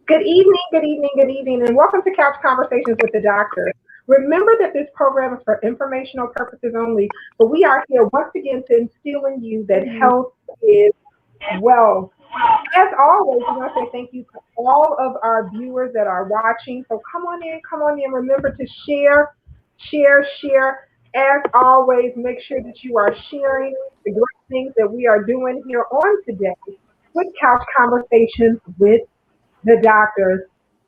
Good evening, and welcome to Couch Conversations with the Doctor. Remember that this program is for informational purposes only, but we are here once again to instill in you that health is wealth. As always, we want to say thank you to all of our viewers that are watching. So come on in, come on in. Remember to share, share, share. As always, make sure that you are sharing the great things that we are doing here on today with Couch Conversations with the doctors.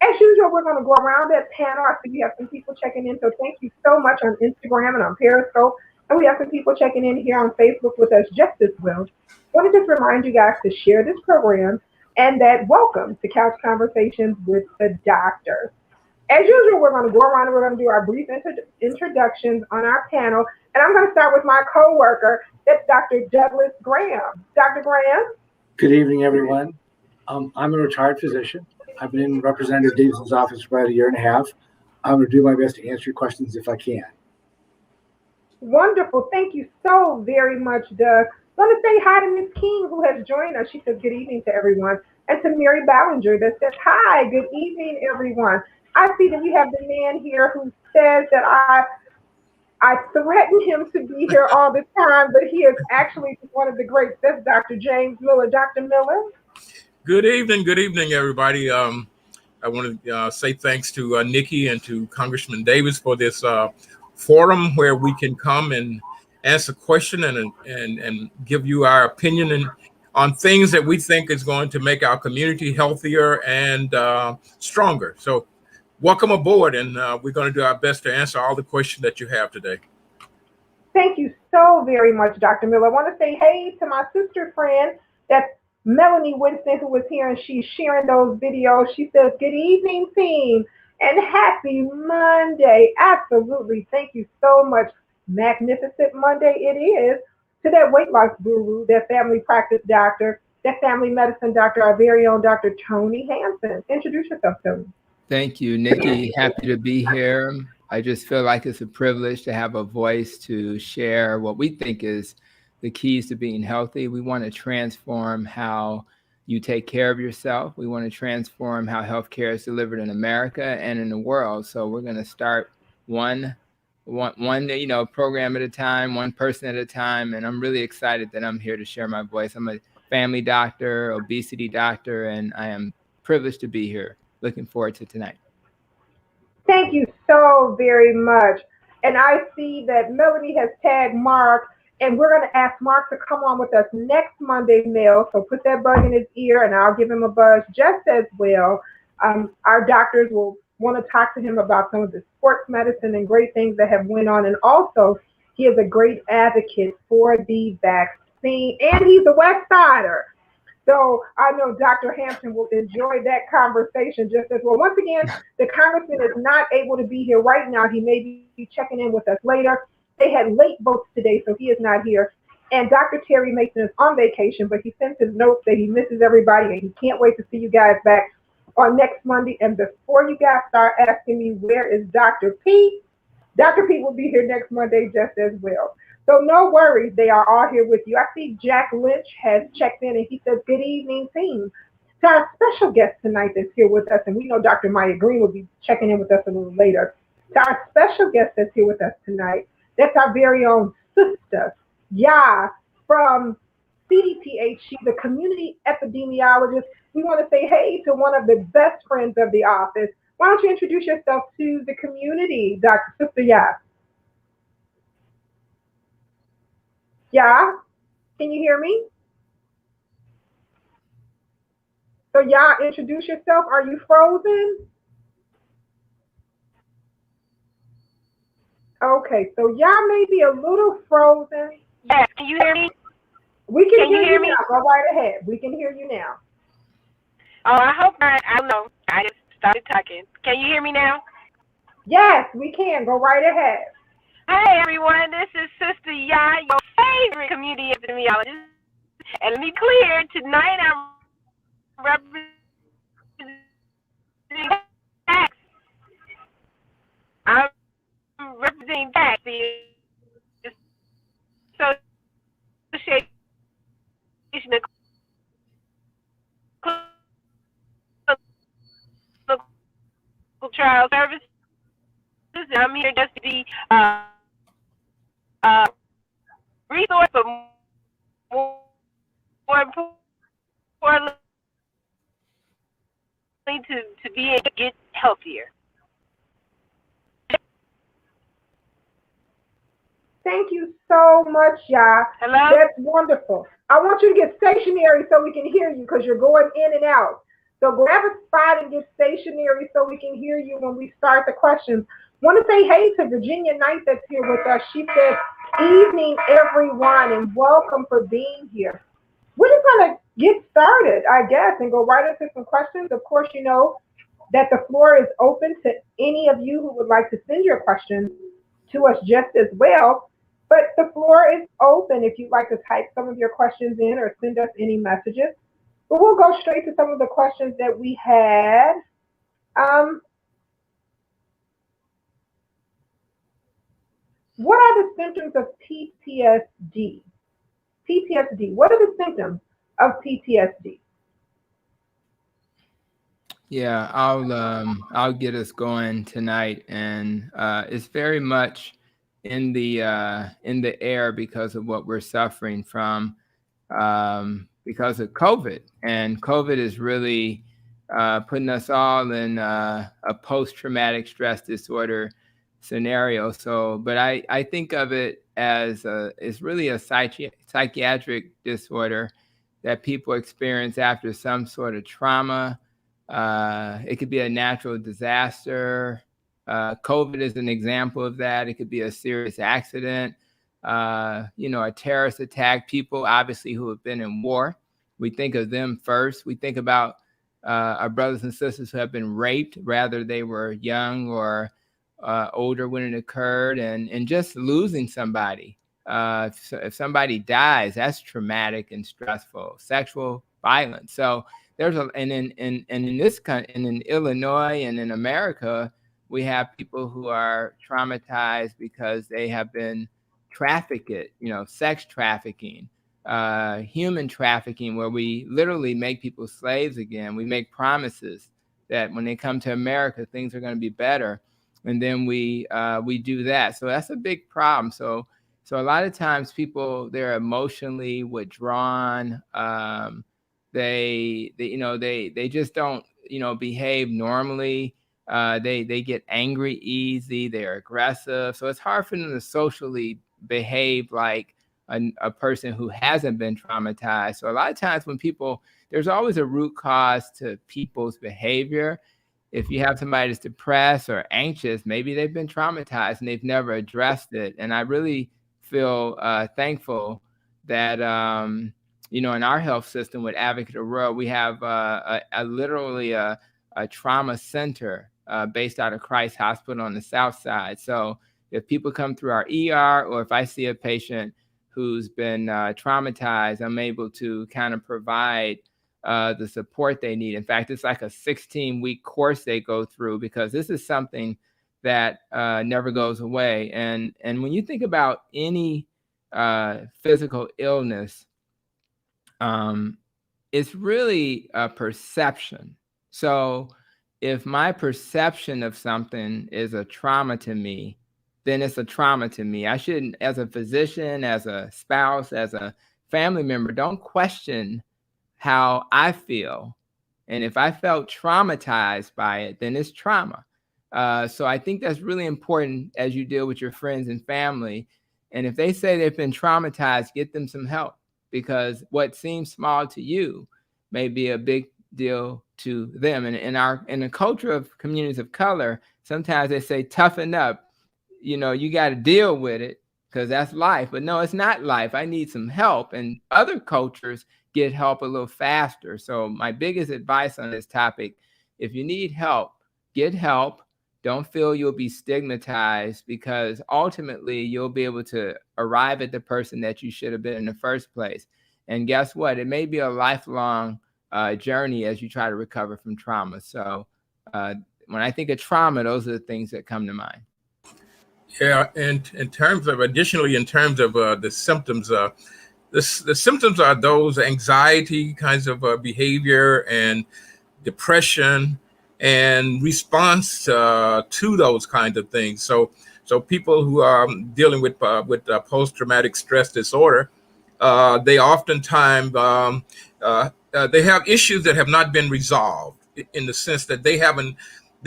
As usual, we're going to go around that panel. I see we have some people checking in, so thank you so much on Instagram and on Periscope. And we have some people checking in here on Facebook with us just as well. I want to just remind you guys to share this program and that welcome to Couch Conversations with the Doctor. As usual, we're going to go around and we're going to do our brief introductions on our panel. And I'm going to start with my co-worker, that's Dr. Douglas Graham. Dr. Graham? Good evening, everyone. I'm a retired physician. I've been in Representative Davison's office for about a year and a half. I'm going to do my best to answer your questions if I can. Wonderful. Thank you so very much, Doug. I want to say hi to Miss King, who has joined us. She says good evening to everyone. And to Mary Ballinger that says, hi, good evening, everyone. I see that we have the man here who says that I threaten him to be here all the time, but he is actually one of the greats. That's Dr. James Miller. Dr. Miller? Good evening, everybody. I want to say thanks to Nikki and to Congressman Davis for this forum where we can come and ask a question and give you our opinion on things that we think is going to make our community healthier and stronger. So welcome aboard, and we're going to do our best to answer all the questions that you have today. Thank you so very much, Dr. Miller. I want to say hey to my sister friend, that's Melanie Winston, who was here, and she's sharing those videos. She says, good evening, team, and happy Monday. Absolutely. Thank you so much. Magnificent Monday it is. To that weight loss guru, that family practice doctor, that family medicine doctor, our very own Dr. Tony Hansen. Introduce yourself, Tony. Thank you, Nikki. Happy to be here. I just feel like it's a privilege to have a voice to share what we think is the keys to being healthy. We want to transform how you take care of yourself. We want to transform how healthcare is delivered in America and in the world. So we're going to start one program at a time, one person at a time. And I'm really excited that I'm here to share my voice. I'm a family doctor, obesity doctor, and I am privileged to be here. Looking forward to tonight. Thank you so very much. And I see that Melanie has tagged Mark, and we're going to ask Mark to come on with us next Monday, Mel. So put that bug in his ear, and I'll give him a buzz just as well. Our doctors will want to talk to him about some of the sports medicine and great things that have went on. And also, he is a great advocate for the vaccine, and he's a West Sider. So I know Dr. Hampton will enjoy that conversation just as well. Once again, the congressman is not able to be here right now. He may be checking in with us later. They had late votes today, so he is not here. And Dr. Terry Mason is on vacation, but he sent his notes that he misses everybody and he can't wait to see you guys back on next Monday. And before you guys start asking me, where is Dr. P? Dr. P will be here next Monday just as well. So no worries, they are all here with you. I see Jack Lynch has checked in and he says, good evening, team. To our special guest tonight that's here with us, and we know Dr. Maya Green will be checking in with us a little later. To our special guest that's here with us tonight, that's our very own sister, Ya, from CDPH. She's a community epidemiologist. We want to say hey to one of the best friends of the office. Why don't you introduce yourself to the community, Dr. Sister Ya? Yeah, can you hear me? So y'all introduce yourself. Are you frozen? Okay, so y'all may be a little frozen. Yes, can you hear me? We can hear you now. Go right ahead. We can hear you now. Oh, I hope not. I don't know. I just started talking. Can you hear me now? Yes, we can. Go right ahead. Hey, everyone. This is Sister Ya, your favorite community epidemiologist. And let me clear, tonight I'm representing tax. I'm representing tax, the Association of trial services. And I'm here just to be resource, but more importantly, to be able to get healthier. Thank you so much, Ya. Hello? That's wonderful. I want you to get stationary so we can hear you because you're going in and out. So grab a spot and get stationary so we can hear you when we start the questions. Want to say hey to Virginia Knight that's here with us. She said, evening, everyone, and welcome for being here. We're just going to get started, I guess, and go right into some questions. Of course, you know that the floor is open to any of you who would like to send your questions to us just as well. But the floor is open if you'd like to type some of your questions in or send us any messages. But we'll go straight to some of the questions that we had. What are the symptoms of PTSD? PTSD. What are the symptoms of PTSD? Yeah, I'll get us going tonight, and it's very much in the air because of what we're suffering from because of COVID, and COVID is really putting us all in a post-traumatic stress disorder scenario. So, but I think of it as it's really a psychiatric disorder that people experience after some sort of trauma. It could be a natural disaster. COVID is an example of that. It could be a serious accident, a terrorist attack. People obviously who have been in war, we think of them first. We think about our brothers and sisters who have been raped, rather they were young or older when it occurred, and just losing somebody. If somebody dies, that's traumatic and stressful. Sexual violence. So there's in Illinois and in America, we have people who are traumatized because they have been trafficked, sex trafficking, human trafficking, where we literally make people slaves again. We make promises that when they come to America, things are going to be better. And then we do that. So that's a big problem. So a lot of times people, they're emotionally withdrawn. They just don't, behave normally. They get angry easy. They're aggressive. So it's hard for them to socially behave like a person who hasn't been traumatized. So a lot of times when there's always a root cause to people's behavior. If you have somebody that's depressed or anxious, maybe they've been traumatized and they've never addressed it. And I really feel thankful that, in our health system with Advocate Aurora, we have literally a trauma center based out of Christ Hospital on the South Side. So if people come through our ER, or if I see a patient who's been traumatized, I'm able to kind of provide the support they need. In fact, it's like a 16-week course they go through, because this is something that never goes away. And when you think about any physical illness, it's really a perception. So if my perception of something is a trauma to me, then it's a trauma to me. I shouldn't, as a physician, as a spouse, as a family member, don't question how I feel. And if I felt traumatized by it, then it's trauma. So I think that's really important as you deal with your friends and family. And if they say they've been traumatized, get them some help, because what seems small to you may be a big deal to them. And in the culture of communities of color, sometimes they say, toughen up, you got to deal with it because that's life. But no, it's not life. I need some help. And other cultures get help a little faster. So my biggest advice on this topic, if you need help, get help. Don't feel you'll be stigmatized, because ultimately you'll be able to arrive at the person that you should have been in the first place. And guess what? It may be a lifelong journey as you try to recover from trauma. So when I think of trauma, those are the things that come to mind. Yeah, and in terms of the symptoms, the symptoms are those anxiety kinds of behavior and depression and response to those kinds of things. So people who are dealing with post-traumatic stress disorder, they oftentimes they have issues that have not been resolved, in the sense that they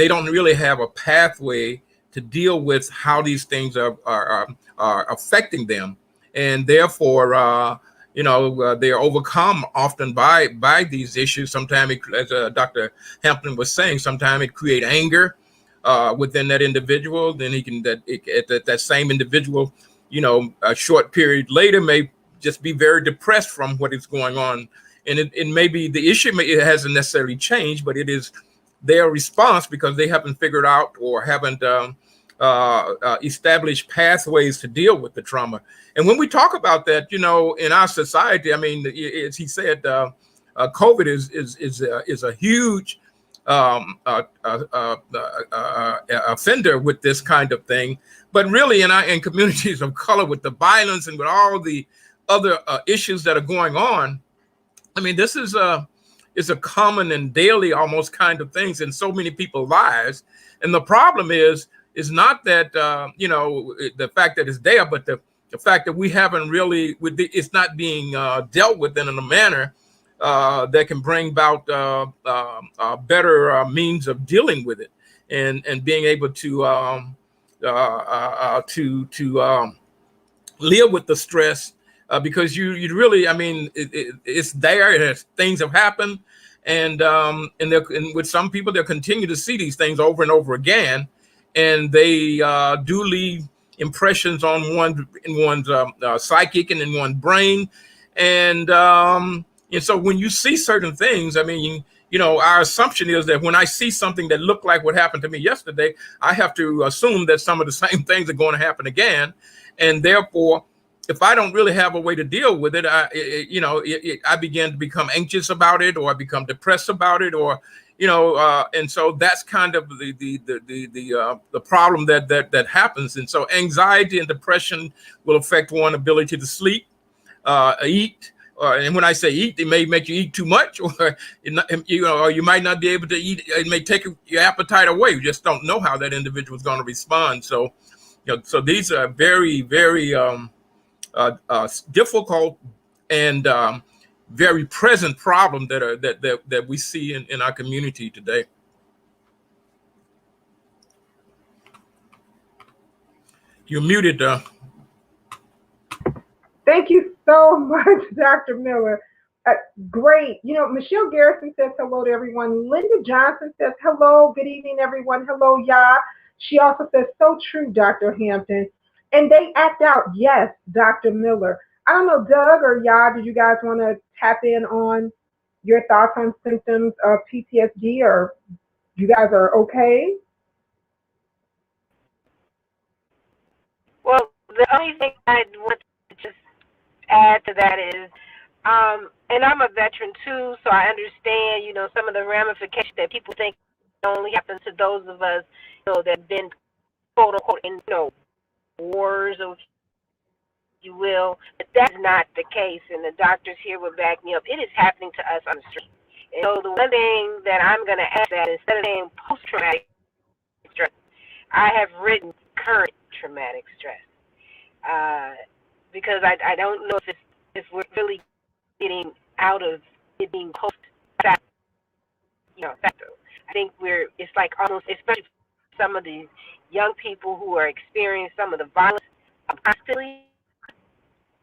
don't really have a pathway to deal with how these things are affecting them, and therefore they are overcome often by these issues. Sometimes, as Dr. Hampton was saying, sometimes it create anger within that individual. Then that same individual, a short period later, may just be very depressed from what is going on, and it may be the issue. It hasn't necessarily changed, but it is their response because they haven't figured out or haven't established pathways to deal with the trauma. And when we talk about that, in our society, I mean, as he said, COVID is a huge offender with this kind of thing. But really, in communities of color, with the violence and with all the other issues that are going on, I mean, this is a common and daily almost kind of things in so many people's lives. And the problem is not that the fact that it's there, but the fact that we haven't really, it's not being dealt with in a manner that can bring about better means of dealing with it, and being able to live with the stress, because you really, I mean, it's there. Things have happened, and with some people, they'll continue to see these things over and over again, and they do leave impressions on one's psychic and in one's brain, and so when you see certain things, I mean, our assumption is that when I see something that looked like what happened to me yesterday, I have to assume that some of the same things are going to happen again, and therefore, if I don't really have a way to deal with it, I begin to become anxious about it, or I become depressed about it, or and so that's kind of the problem that happens. And so anxiety and depression will affect one's ability to sleep, eat. And when I say eat, it may make you eat too much, or or you might not be able to eat. It may take your appetite away. You just don't know how that individual is going to respond. So, so these are very, very difficult and very present problem that we see in our community today. You're muted. Thank you so much, Dr. Miller. Great. Michelle Garrison says hello to everyone. Linda Johnson says hello. Good evening, everyone. Hello, Ya. She also says, so true, Dr. Hampton. And they act out. Yes, Dr. Miller. I don't know, Doug or Ya, did you guys want to tap in on your thoughts on symptoms of PTSD, or you guys are okay? Well, the only thing I want to just add to that is, and I'm a veteran too, so I understand, some of the ramifications that people think only happens to those of us, that have been quote unquote in, wars, or if you will, but that's not the case, and the doctors here will back me up. It is happening to us on the street. And so the one thing that I'm going to add that, instead of saying post-traumatic stress, I have written current traumatic stress, because I don't know if we're really getting out of it being post-factor. I think it's like almost, especially some of these young people who are experiencing some of the violence constantly,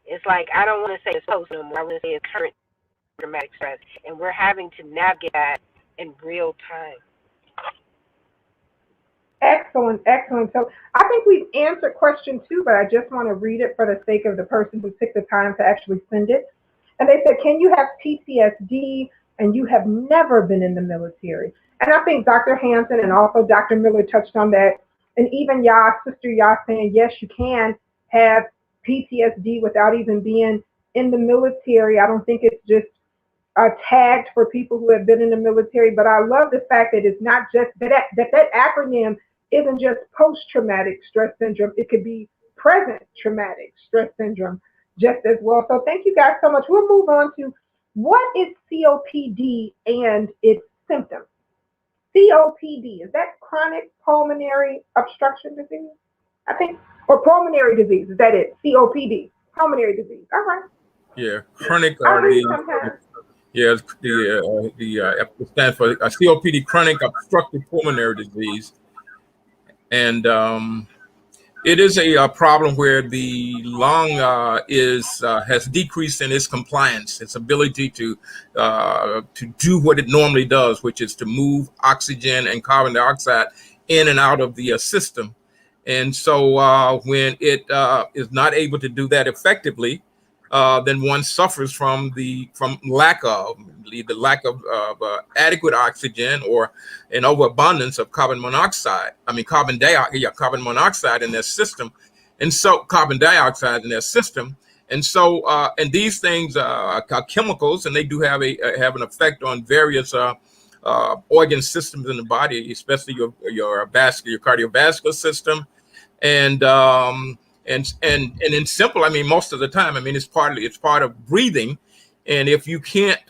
it's like, I don't want to say it's post no more. I want to say it's current traumatic stress, and we're having to navigate that in real time. Excellent, excellent. So I think we've answered question 2, but I just want to read it for the sake of the person who took the time to actually send it. And they said, can you have PTSD and you have never been in the military? And I think Dr. Hampton and also Dr. Miller touched on that. And even Sister Ya saying, yes, you can have PTSD without even being in the military. I don't think it's just tagged for people who have been in the military, but I love the fact that it's not just that acronym isn't just post-traumatic stress syndrome. It could be present traumatic stress syndrome just as well. So thank you guys so much. We'll move on to what is COPD and its symptoms. COPD, is that chronic pulmonary obstruction disease? I think, or pulmonary disease, is that it? COPD, pulmonary disease. All right. Yeah, chronic. I read sometimes. Yeah, it stands for COPD, chronic obstructive pulmonary disease, and it is a problem where the lung has decreased in its compliance, its ability to do what it normally does, which is to move oxygen and carbon dioxide in and out of the system. And so when it is not able to do that effectively, then one suffers from lack of adequate oxygen or an overabundance of carbon monoxide in their system, and so carbon dioxide in their system. And so and these things are chemicals, and they do have an effect on various organ systems in the body, especially your cardiovascular system. And in simple, I mean, most of the time, I mean, it's part of breathing. And if you can't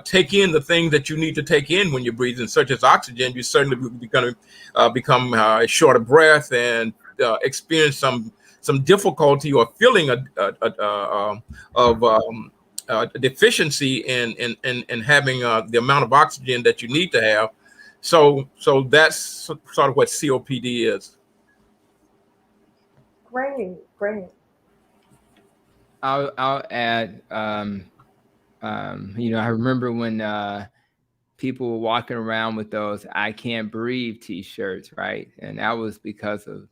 take in the things that you need to take in when you're breathing, such as oxygen, you certainly will be going to become short of breath and experience some difficulty or feeling of deficiency in having the amount of oxygen that you need to have. So that's sort of what COPD is. Great. I'll add. I remember when people were walking around with those "I Can't Breathe" T-shirts, right? And that was because of,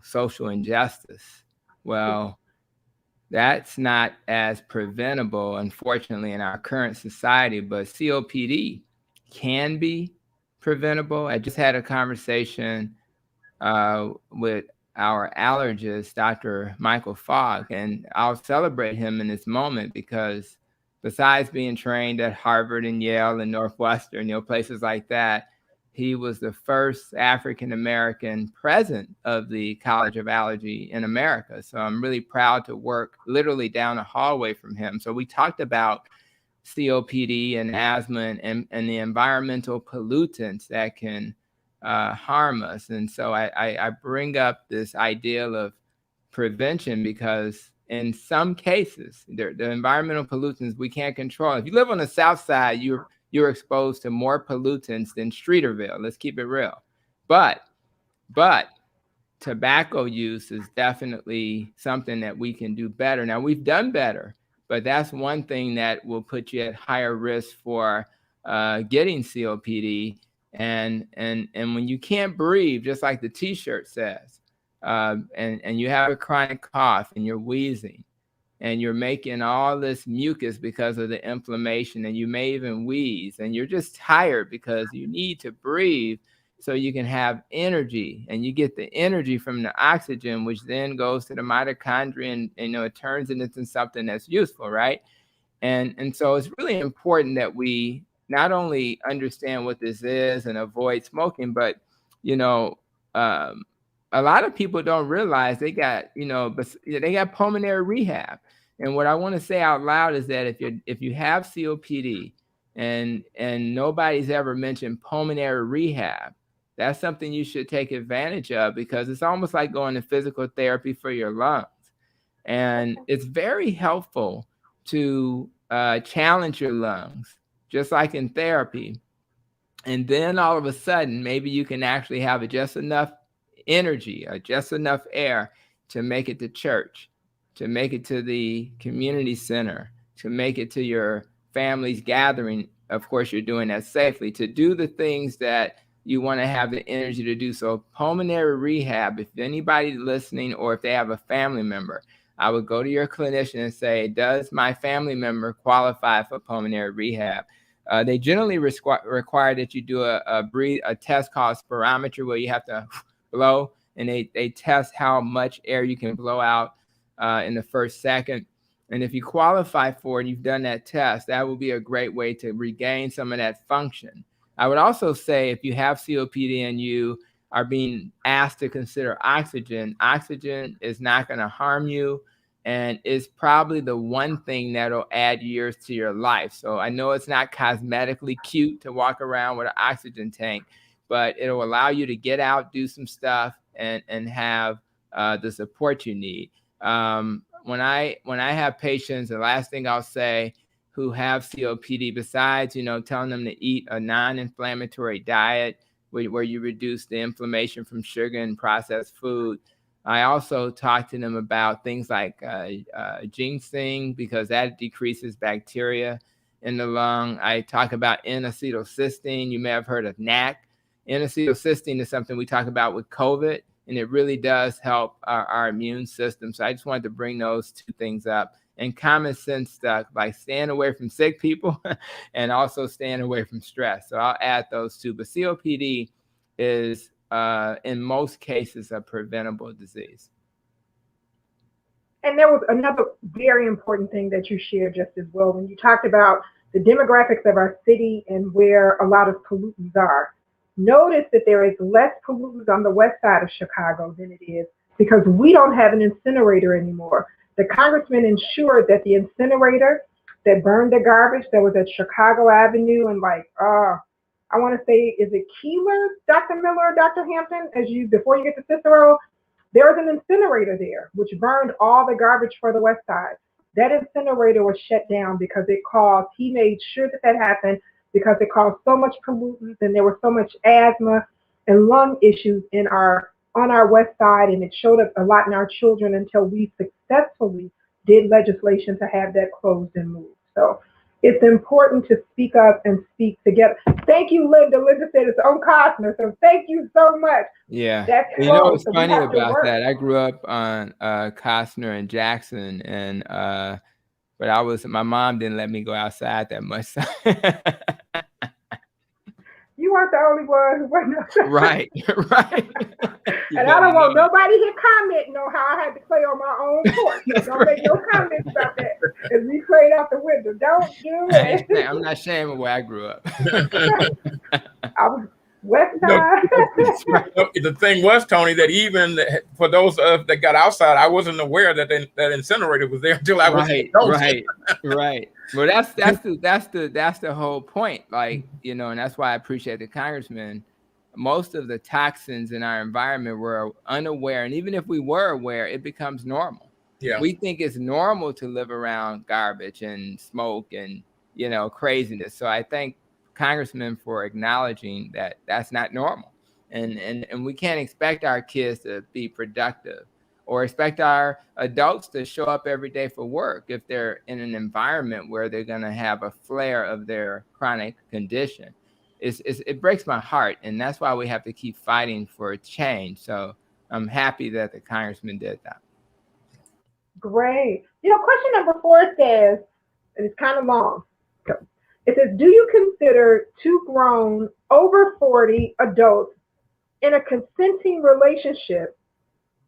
social injustice. Well, that's not as preventable, unfortunately, in our current society, but COPD can be preventable. I just had a conversation with our allergist, Dr. Michael Fogg, and I'll celebrate him in this moment because besides being trained at Harvard and Yale and Northwestern, places like that, he was the first African-American president of the College of Allergy in America. So I'm really proud to work literally down the hallway from him. So we talked about COPD and asthma and the environmental pollutants that can harm us. And so I bring up this ideal of prevention because in some cases, the environmental pollutants we can't control. If you live on the South Side, you're exposed to more pollutants than Streeterville. Let's keep it real. But tobacco use is definitely something that we can do better. Now, we've done better, but that's one thing that will put you at higher risk for getting COPD. And when you can't breathe, just like the T-shirt says, and you have a chronic cough and you're wheezing and you're making all this mucus because of the inflammation, and you may even wheeze, and you're just tired because you need to breathe so you can have energy, and you get the energy from the oxygen, which then goes to the mitochondria, and it turns into something that's useful, right? And so it's really important that we not only understand what this is and avoid smoking, but a lot of people don't realize they got pulmonary rehab. And what I want to say out loud is that if you have COPD and nobody's ever mentioned pulmonary rehab, that's something you should take advantage of, because it's almost like going to physical therapy for your lungs. And it's very helpful to challenge your lungs, just like in therapy. And then all of a sudden, maybe you can actually have just enough energy or just enough air to make it to church, to make it to the community center, to make it to your family's gathering. Of course, you're doing that safely, to do the things that you want to have the energy to do. So pulmonary rehab, if anybody's listening or if they have a family member, I would go to your clinician and say, does my family member qualify for pulmonary rehab? They generally require that you do a test called spirometry, where you have to blow, and they test how much air you can blow out in the first second. And if you qualify for it, you've done that test, that will be a great way to regain some of that function. I would also say if you have COPD and you are being asked to consider oxygen is not going to harm you. And it's probably the one thing that'll add years to your life. So I know it's not cosmetically cute to walk around with an oxygen tank, but it'll allow you to get out, do some stuff, and have the support you need. When I have patients, the last thing I'll say who have COPD, besides, telling them to eat a non-inflammatory diet where you reduce the inflammation from sugar and processed food, I also talk to them about things like ginseng, because that decreases bacteria in the lung. I talk about N-acetylcysteine. You may have heard of NAC. N-acetylcysteine is something we talk about with COVID, and it really does help our immune system. So I just wanted to bring those two things up. And common sense stuff like staying away from sick people and also staying away from stress. So I'll add those two. But COPD is in most cases a preventable disease. And there was another very important thing that you shared just as well when you talked about the demographics of our city and where a lot of pollutants are. Notice that there is less pollutants on the west side of Chicago than it is because we don't have an incinerator anymore. The congressman ensured that the incinerator that burned the garbage that was at Chicago Avenue and I want to say, is it Keeler, Dr. Miller, or Dr. Hampton? Before you get to Cicero, there was an incinerator there, which burned all the garbage for the west side. That incinerator was shut down because he made sure that happened because it caused so much pollutants and there was so much asthma and lung issues on our west side, and it showed up a lot in our children until we successfully did legislation to have that closed and moved. So it's important to speak up and speak together. Thank you, Linda. Linda said it's on Costner, so thank you so much. Yeah. That's what's funny about that? I grew up on Costner and Jackson, and but my mom didn't let me go outside that much. You weren't the only one who wasn't. Right. And I don't want nobody here commenting on how I had to play on my own porch. So don't make no comments about that. As we played out the window. Don't do it. I'm not ashamed of where I grew up. I was west side. The thing was, Tony, that even for those that got outside, I wasn't aware that that incinerator was there until I was right. Well, that's the whole point. And that's why I appreciate the congressman. Most of the toxins in our environment we're unaware, and even if we were aware, it becomes normal. Yeah. We think it's normal to live around garbage and smoke and craziness. So I thank Congressman for acknowledging that that's not normal, and we can't expect our kids to be productive or expect our adults to show up every day for work if they're in an environment where they're going to have a flare of their chronic condition. It breaks my heart, and that's why we have to keep fighting for change. So I'm happy that the congressman did that. Great. Question number 4 says, and it's kind of long. It says, do you consider 2 grown over 40 adults in a consenting relationship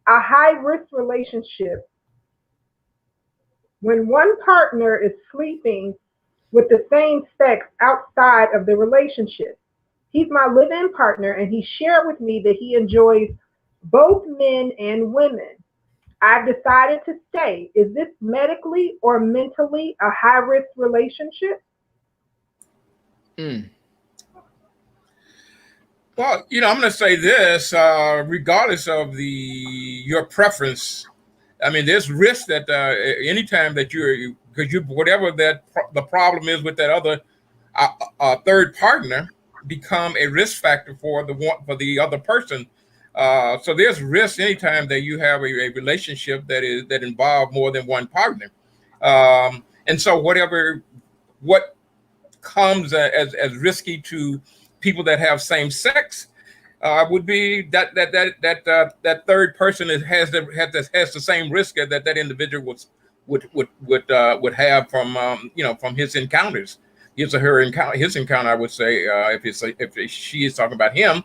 a high-risk relationship when one partner is sleeping with the same sex outside of the relationship? He's my live-in partner, and he shared with me that he enjoys both men and women. I've decided to stay. Is this medically or mentally a high-risk relationship? Well, I'm going to say this, regardless of your preference. I mean, there's risk that anytime that whatever the problem is with that other third partner become a risk factor for the other person. So there's risk anytime that you have a relationship that involves more than one partner. And so what comes as risky to people that have same sex would be that third person has the same risk that individual would have from his encounters, his encounter. I would say if she is talking about him.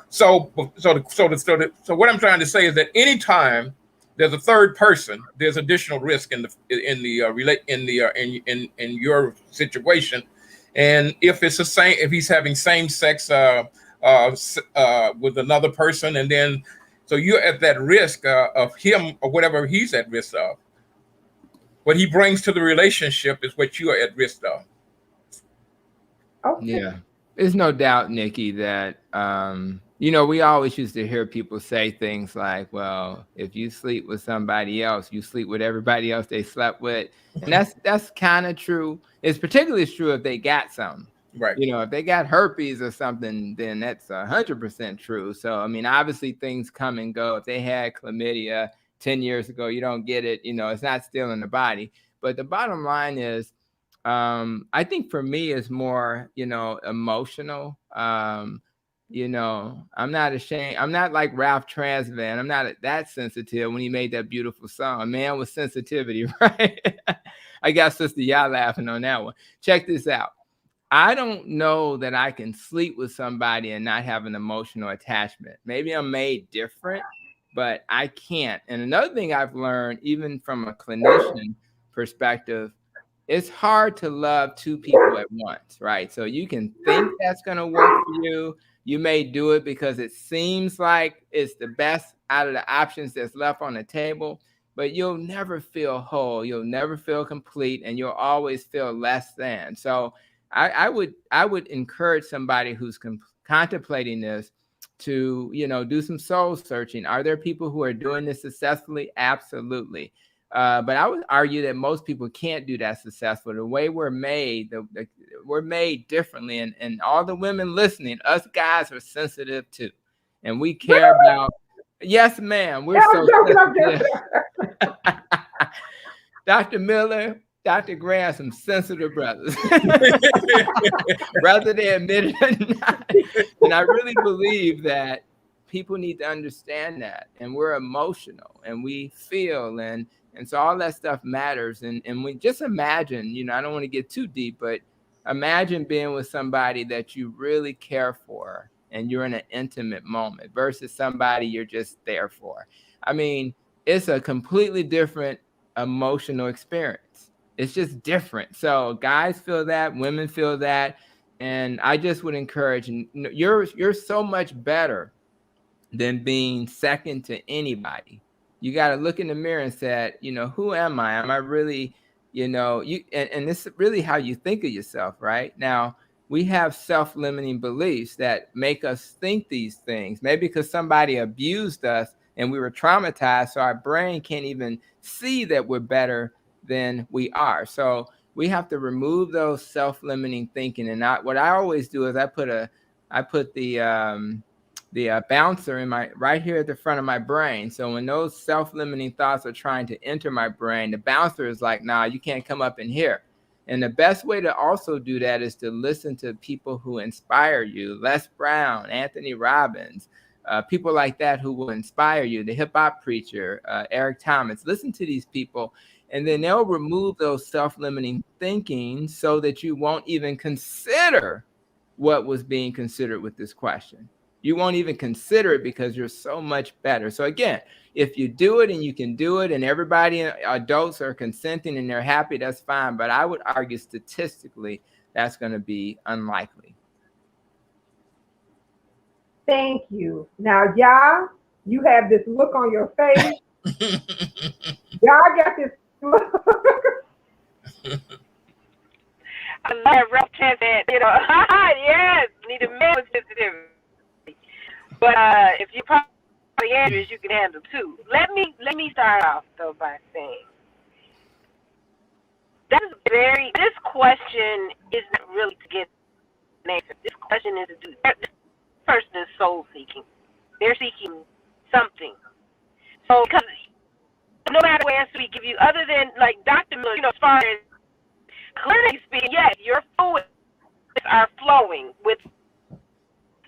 So what I'm trying to say is that anytime there's a third person, there's additional risk in your situation. And if he's having same sex with another person, and then so you're at that risk of him or whatever he's at risk of. what he brings to the relationship is what you are at risk of. Okay. Yeah. There's no doubt, Nikki, that, we always used to hear people say things like, well, if you sleep with somebody else, you sleep with everybody else they slept with. And that's kind of true. It's particularly true if they got something. Right. If they got herpes or something, then that's 100% true. So, I mean, obviously things come and go. If they had chlamydia 10 years ago, you don't get it. It's not still in the body. But the bottom line is, I think for me it's more, emotional. I'm not ashamed. I'm not like Ralph Transvan. I'm not that sensitive when he made that beautiful song. A man with sensitivity, right? I got Sister Yah laughing on that one. Check this out. I don't know that I can sleep with somebody and not have an emotional attachment. Maybe I'm made different, but I can't. And another thing I've learned, even from a clinician perspective, it's hard to love two people at once, right? So you can think that's going to work for you. You may do it because it seems like it's the best out of the options that's left on the table, but you'll never feel whole. You'll never feel complete, and you'll always feel less than. So I would encourage somebody who's contemplating this to, do some soul searching. Are there people who are doing this successfully? Absolutely. But I would argue that most people can't do that successfully. The way we're made, we're made differently. And all the women listening, us guys are sensitive too. And we care about, yes, ma'am, we're so sensitive. Dr. Miller, Dr. Graham, some sensitive brothers. Whether they admit it or not. And I really believe that people need to understand that. And we're emotional and we feel and so all that stuff matters. And we just imagine, I don't want to get too deep, but imagine being with somebody that you really care for and you're in an intimate moment versus somebody you're just there for. I mean, it's a completely different emotional experience. It's just different. So guys feel that, women feel that. And I just would encourage, you're so much better than being second to anybody. You got to look in the mirror and say, who am I? Am I really, and this is really how you think of yourself, right? Now, we have self-limiting beliefs that make us think these things, maybe because somebody abused us and we were traumatized, so our brain can't even see that we're better than we are. So we have to remove those self-limiting thinking. And what I always do is I put the bouncer in right here at the front of my brain. So when those self-limiting thoughts are trying to enter my brain, the bouncer is like, nah, you can't come up in here. And the best way to also do that is to listen to people who inspire you. Les Brown, Anthony Robbins, people like that who will inspire you. The hip hop preacher, Eric Thomas. Listen to these people, and then they'll remove those self-limiting thinking so that you won't even consider what was being considered with this question. You won't even consider it because you're so much better. So again, if you do it and you can do it and everybody, adults are consenting and they're happy, that's fine. But I would argue statistically, that's going to be unlikely. Thank you. Now, Yah, you have this look on your face. Y'all got this look. I love rough transit, yes, need a man with sensitivity. But if you probably Andrews, you can handle too. Let me start off though by saying this question is not really to get an answer. This question is this person is soul seeking. They're seeking something. So because no matter what answer we give you, other than like Dr. Miller, as far as clearly speaking, yes, your fluids are flowing with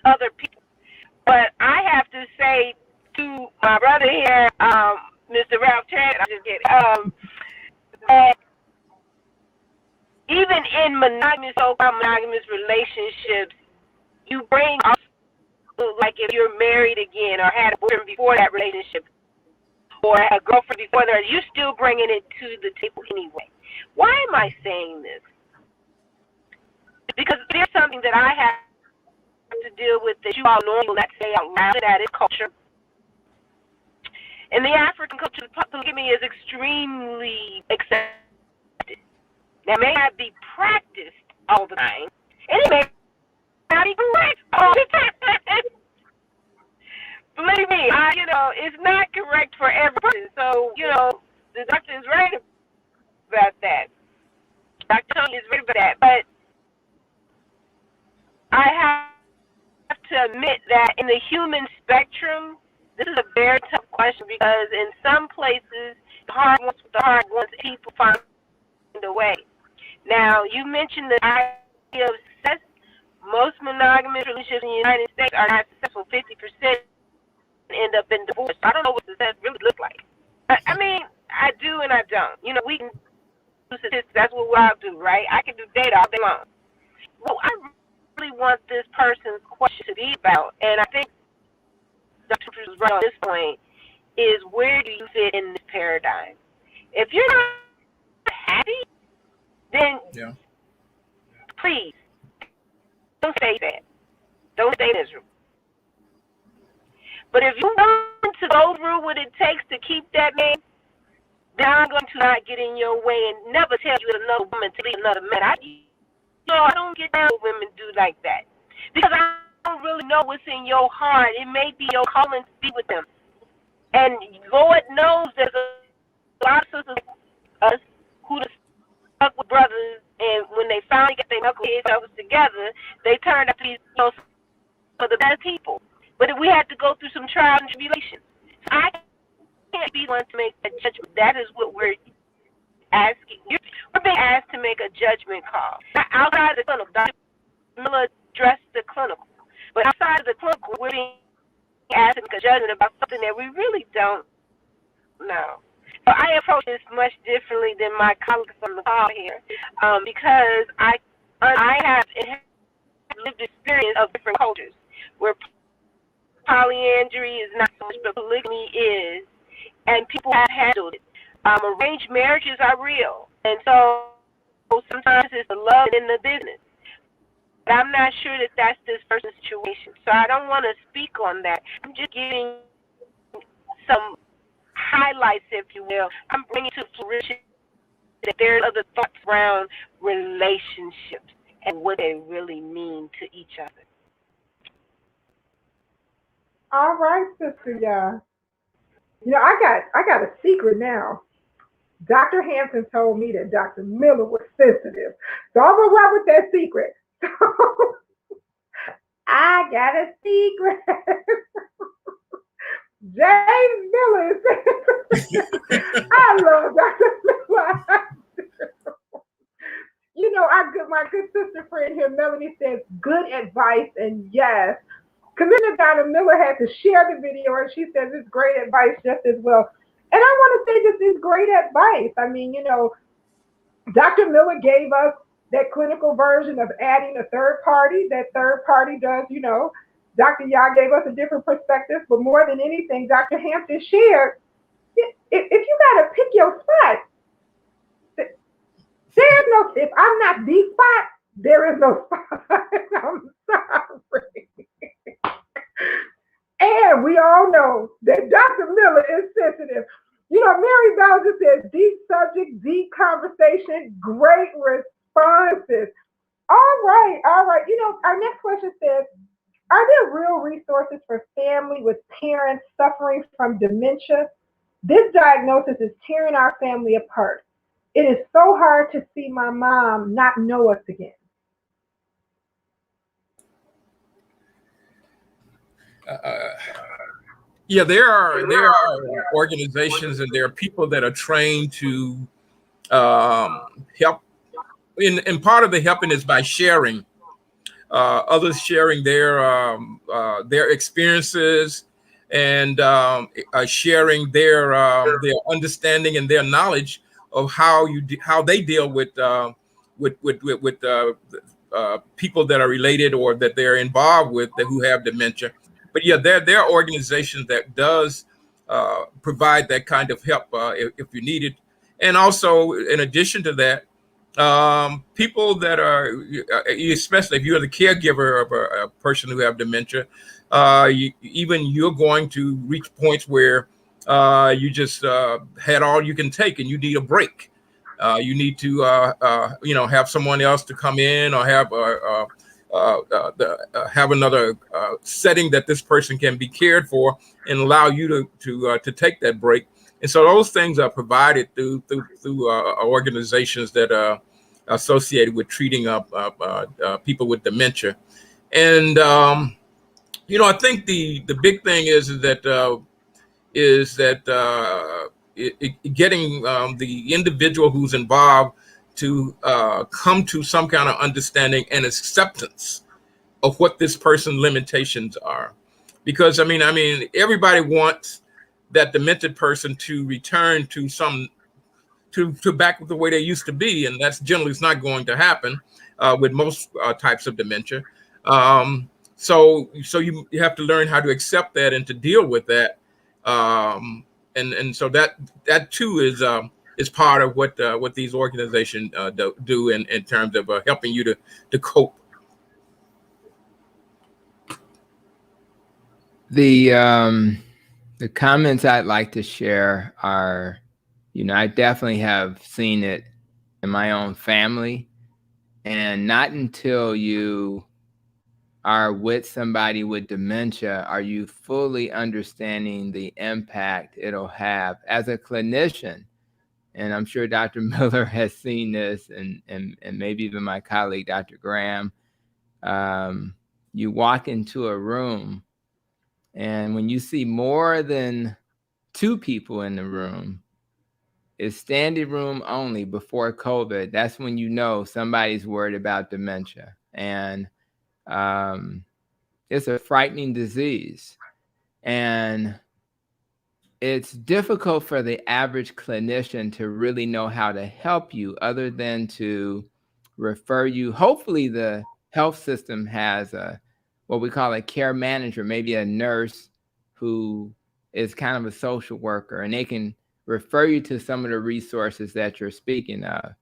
other people. But I have to say to my brother here, Mr. Ralph Trent, I'm just kidding, that even in so-called monogamous relationships, you bring also, like if you're married again or had a boyfriend before that relationship or a girlfriend before that, you're still bringing it to the table anyway. Why am I saying this? Because there's something that I have to deal with that you all normally will not say out loud, that is culture. In the African culture, polygamy is extremely accepted. That may not be practiced all the time, and it may not be correct all the time. Believe me, it's not correct for every person. So, the doctor is right about that. Dr. Tony is right about that. But I have to admit that in the human spectrum, this is a very tough question because in some places, the heart wants people find a way. Now, you mentioned the idea of success. Most monogamous relationships in the United States are not successful. 50% end up in divorce. I don't know what success really looks like. I mean, I do and I don't. We can do statistics. That's what we all do, right? I can do data all day long. Well, I really want this person's question to be about, and I think Dr. Cruz is right on this point, is where do you fit in this paradigm? If you're not happy, then please don't stay sad. Don't stay miserable. But if you want to go through what it takes to keep that man, then I'm going to not get in your way and never tell you another woman to leave another man. I don't get down with women do like that. Because I don't really know what's in your heart. It may be your calling to be with them. And Lord knows there's a lot of sisters like us who stuck with brothers, and when they finally got their knuckleheads together, they turned out to be for the best people. But we had to go through some trials and tribulations. So I can't be one to make a judgment. That is what we're asking. We're being asked to make a judgment call. Now, outside of the clinical, Dr. Miller addressed the clinical. But outside of the clinical, we're being asked to make a judgment about something that we really don't know. So I approach this much differently than my colleagues on the call here because I have lived experience of different cultures where polyandry is not so much, but polygamy is, and people have handled it. Arranged marriages are real, and so sometimes it's the love in the business. But I'm not sure that that's this person's situation, so I don't want to speak on that. I'm just giving some highlights, if you will. I'm bringing to fruition that there are other thoughts around relationships and what they really mean to each other. All right, sister, I got a secret now. Dr. Hampton told me that Dr. Miller was sensitive. So I'm gonna run with that secret. I got a secret. James Miller is sensitive. I love Dr. Miller. My good sister friend here, Melanie, says good advice, and yes. Commissioner Donna Miller had to share the video, and she says it's great advice just as well. And I want to say this is great advice. I mean, Dr. Miller gave us that clinical version of adding a third party. That third party does, Dr. Yah gave us a different perspective, but more than anything, Dr. Hampton shared, if you got to pick your spot, if I'm not the spot, there is no spot. I'm sorry. And we all know that Dr. Miller is sensitive. Mary Bowser says, deep subject, deep conversation, great responses. All right. Our next question says, are there real resources for family with parents suffering from dementia? This diagnosis is tearing our family apart. It is so hard to see my mom not know us again. There are organizations and there are people that are trained to help. And part of the helping is by sharing, others sharing their experiences and sharing their understanding and their knowledge of how they deal with people that are related or that they're involved with who have dementia. But there are organizations that does provide that kind of help if you need it. And also, in addition to that, people that are, especially if you're the caregiver of a person who have dementia, you're going to reach points where you just had all you can take and you need a break. You need to have someone else to come in, or have another setting that this person can be cared for, and allow you to take that break. And so those things are provided through organizations that are associated with treating people with dementia. And I think the big thing is that getting the individual who's involved to come to some kind of understanding and acceptance of what this person's limitations are. Because I mean, everybody wants that demented person to return to back the way they used to be, and that's generally is not going to happen with most types of dementia. So you have to learn how to accept that and to deal with that. And so that too is part of what these organizations do in terms of helping you to cope. The comments I'd like to share are, I definitely have seen it in my own family, and not until you are with somebody with dementia are you fully understanding the impact it'll have as a clinician. And I'm sure Dr. Miller has seen this, and maybe even my colleague, Dr. Graham. You walk into a room, and when you see more than 2 people in the room, it's standing room only before COVID, that's when you know somebody's worried about dementia. And it's a frightening disease. And it's difficult for the average clinician to really know how to help you other than to refer you. Hopefully the health system has what we call a care manager, maybe a nurse who is kind of a social worker, and they can refer you to some of the resources that you're speaking of.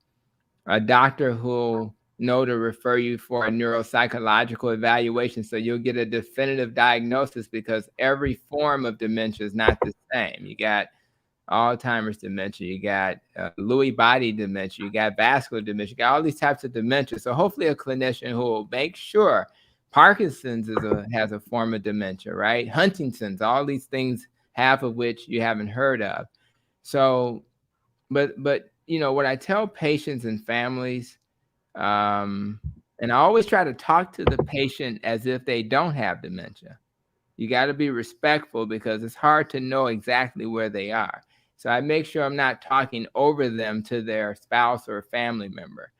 A doctor who'll know to refer you for a neuropsychological evaluation, so you'll get a definitive diagnosis, because every form of dementia is not the same. You got Alzheimer's dementia, you got Lewy body dementia, you got vascular dementia, you got all these types of dementia. So hopefully a clinician who will make sure Parkinson's has a form of dementia, right? Huntington's, all these things, half of which you haven't heard of. So, but what I tell patients and families, and I always try to talk to the patient as if they don't have dementia. You got to be respectful, because it's hard to know exactly where they are. So I make sure I'm not talking over them to their spouse or family member.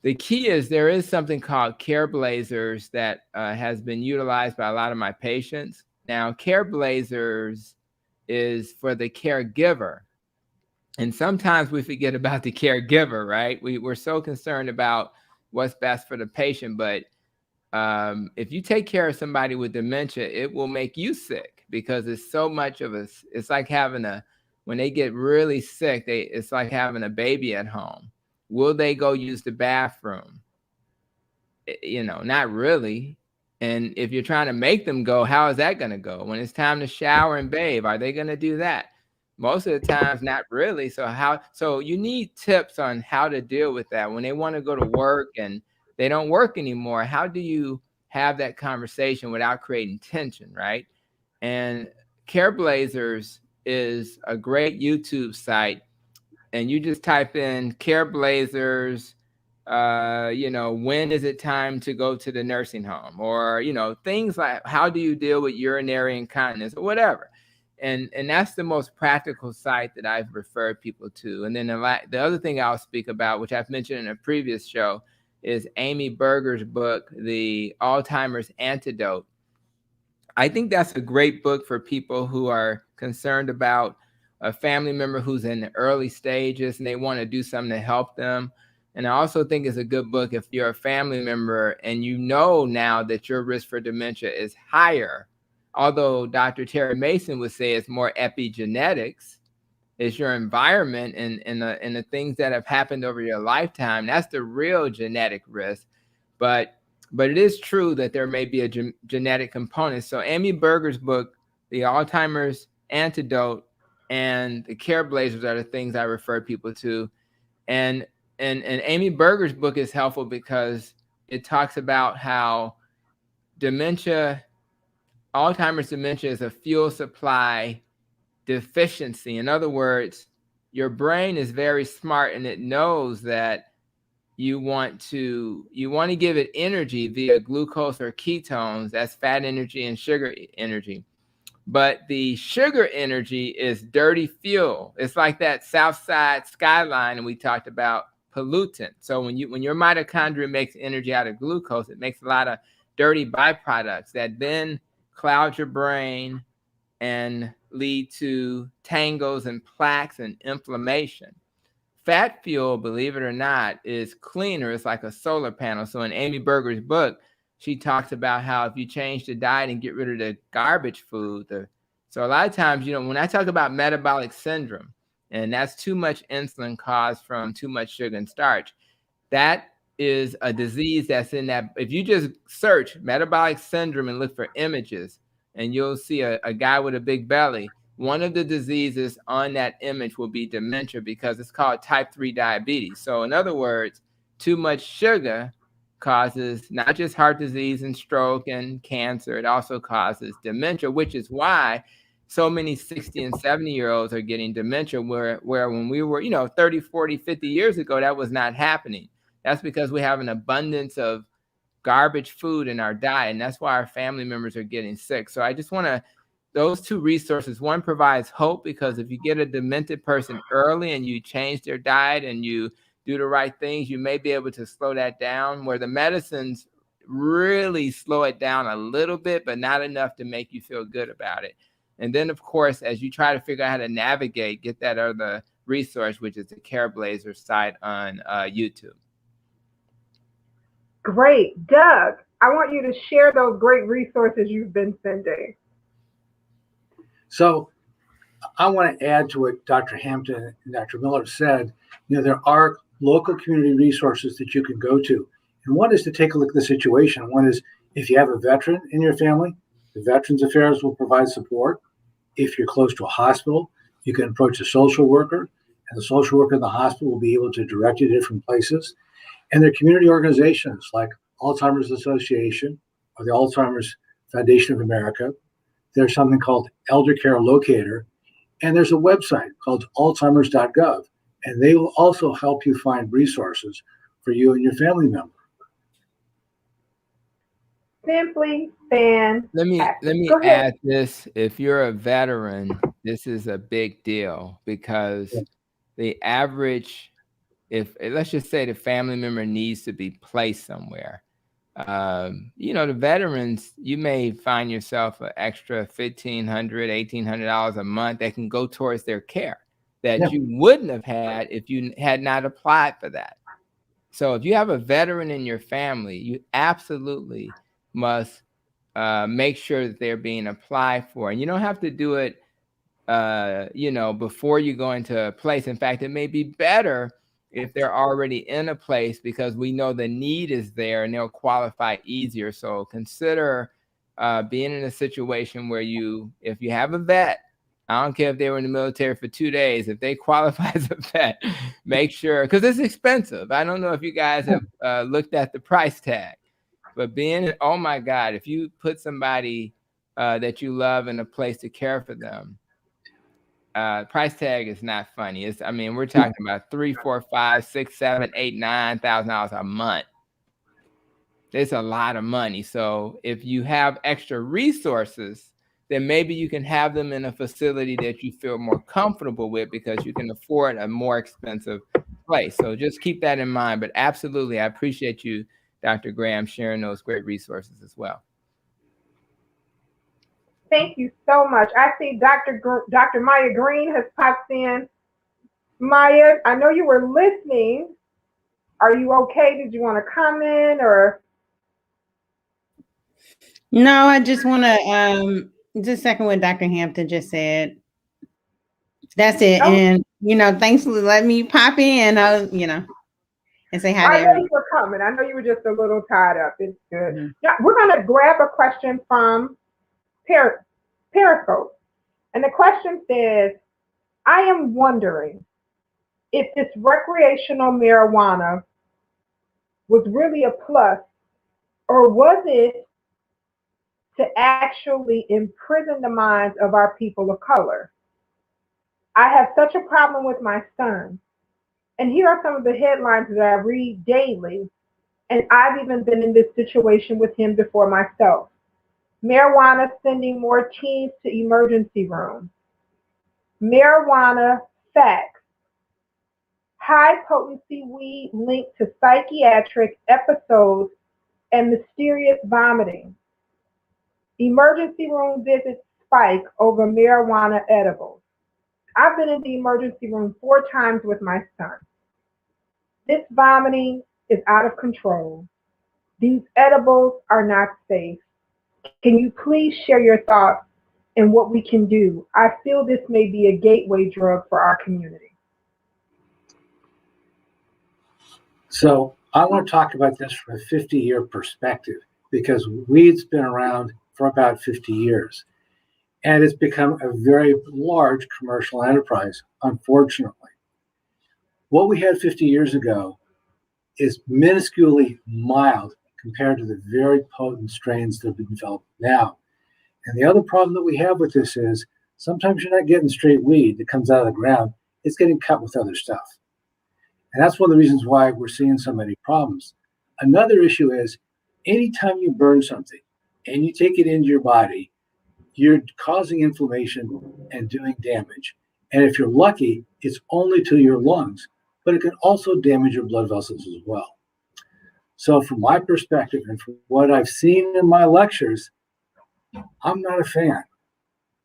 The key is there is something called Care Blazers that has been utilized by a lot of my patients. Now, Care Blazers is for the caregiver. And sometimes we forget about the caregiver, right? We're so concerned about what's best for the patient. But if you take care of somebody with dementia, it will make you sick, because it's so much of us. It's like when they get really sick, it's like having a baby at home. Will they go use the bathroom? Not really. And if you're trying to make them go, how is that going to go? When it's time to shower and bathe, are they going to do that? Most of the times, not really. So you need tips on how to deal with that. When they want to go to work and they don't work anymore, how do you have that conversation without creating tension, right? And Care Blazers is a great YouTube site. And you just type in Care Blazers, when is it time to go to the nursing home? Or, things like, how do you deal with urinary incontinence, or whatever. And that's the most practical site that I've referred people to. And then the other thing I'll speak about, which I've mentioned in a previous show, is Amy Berger's book, The Alzheimer's Antidote. I think that's a great book for people who are concerned about a family member who's in the early stages and they want to do something to help them. And I also think it's a good book if you're a family member and you know now that your risk for dementia is higher. Although Dr. Terry Mason would say it's more epigenetics, it's your environment and the things that have happened over your lifetime. That's the real genetic risk. But it is true that there may be a genetic component. So Amy Berger's book, The Alzheimer's Antidote, and the Care Blazers are the things I refer people to. And Amy Berger's book is helpful because it talks about how Alzheimer's dementia is a fuel supply deficiency. In other words, your brain is very smart and it knows that you want to give it energy via glucose or ketones. That's fat energy and sugar energy. But the sugar energy is dirty fuel. It's like that South Side skyline and we talked about pollutant. So when your mitochondria makes energy out of glucose, it makes a lot of dirty byproducts that then cloud your brain and lead to tangles and plaques and inflammation. Fat fuel, believe it or not, is cleaner. It's like a solar panel. So in Amy Berger's book, she talks about how if you change the diet and get rid of the garbage food, so a lot of times, when I talk about metabolic syndrome, and that's too much insulin caused from too much sugar and starch, that is a disease that's in that. If you just search metabolic syndrome and look for images, and you'll see a guy with a big belly, one of the diseases on that image will be dementia because it's called type 3 diabetes. So in other words, too much sugar causes not just heart disease and stroke and cancer, it also causes dementia, which is why so many 60 and 70-year-olds are getting dementia, where when we were, 30, 40, 50 years ago, that was not happening. That's because we have an abundance of garbage food in our diet, and that's why our family members are getting sick. So I just want to, those two resources, one provides hope because if you get a demented person early and you change their diet and you do the right things, you may be able to slow that down, where the medicines really slow it down a little bit, but not enough to make you feel good about it. And then, of course, as you try to figure out how to navigate, get that other resource, which is the Care Blazer site on YouTube. Great. Doug, I want you to share those great resources you've been sending. So I want to add to what Dr. Hampton and Dr. Miller said. There are local community resources that you can go to. And one is to take a look at the situation. One is if you have a veteran in your family, the Veterans Affairs will provide support. If you're close to a hospital, you can approach a social worker, and the social worker in the hospital will be able to direct you to different places. And there are community organizations like Alzheimer's Association or the Alzheimer's Foundation of America. There's something called Elder Care Locator, and there's a website called alzheimers.gov, and they will also help you find resources for you and your family member. Simply fantastic. Let me add this. If you're a veteran, this is a big deal because the average, let's just say the family member needs to be placed somewhere. The veterans, you may find yourself an extra $1,500, $1,800 a month that can go towards their care that you wouldn't have had if you had not applied for that. So if you have a veteran in your family, you absolutely must make sure that they're being applied for. And you don't have to do it, before you go into a place. In fact, it may be better if they're already in a place because we know the need is there and they'll qualify easier. So consider being in a situation where if you have a vet, I don't care if they were in the military for 2 days, if they qualify as a vet, make sure, because it's expensive. I don't know if you guys have looked at the price tag, but oh my God, if you put somebody that you love in a place to care for them, price tag is not funny. We're talking about $3,000, $4,000, $5,000, $6,000, $8,000, $9,000 a month. It's a lot of money. So if you have extra resources, then maybe you can have them in a facility that you feel more comfortable with because you can afford a more expensive place. So just keep that in mind. But absolutely, I appreciate you, Dr. Graham, sharing those great resources as well. Thank you so much. I see Dr. Maya Green has popped in. Maya, I know you were listening. Are you okay? Did you want to comment or? No, I just want to just second what Dr. Hampton just said. That's it. Oh. And, thanks for letting me pop in, and say hi to everyone. I know you were coming. I know you were just a little tied up. It's good. Mm-hmm. Yeah, we're going to grab a question from Periscope. And the question says, I am wondering, if this recreational marijuana was really a plus, or was it to actually imprison the minds of our people of color? I have such a problem with my son. And here are some of the headlines that I read daily. And I've even been in this situation with him before myself. Marijuana sending more teens to emergency rooms. Marijuana facts. High potency weed linked to psychiatric episodes and mysterious vomiting. Emergency room visits spike over marijuana edibles. I've been in the emergency room 4 times with my son. This vomiting is out of control. These edibles are not safe. Can you please share your thoughts and what we can do? I feel this may be a gateway drug for our community. So I want to talk about this from a 50-year perspective because weed's been around for about 50 years. And it's become a very large commercial enterprise, unfortunately. What we had 50 years ago is minusculely mild compared to the very potent strains that have been developed now. And the other problem that we have with this is sometimes you're not getting straight weed that comes out of the ground, it's getting cut with other stuff. And that's one of the reasons why we're seeing so many problems. Another issue is anytime you burn something and you take it into your body, you're causing inflammation and doing damage. And if you're lucky, it's only to your lungs, but it can also damage your blood vessels as well. So from my perspective and from what I've seen in my lectures, I'm not a fan.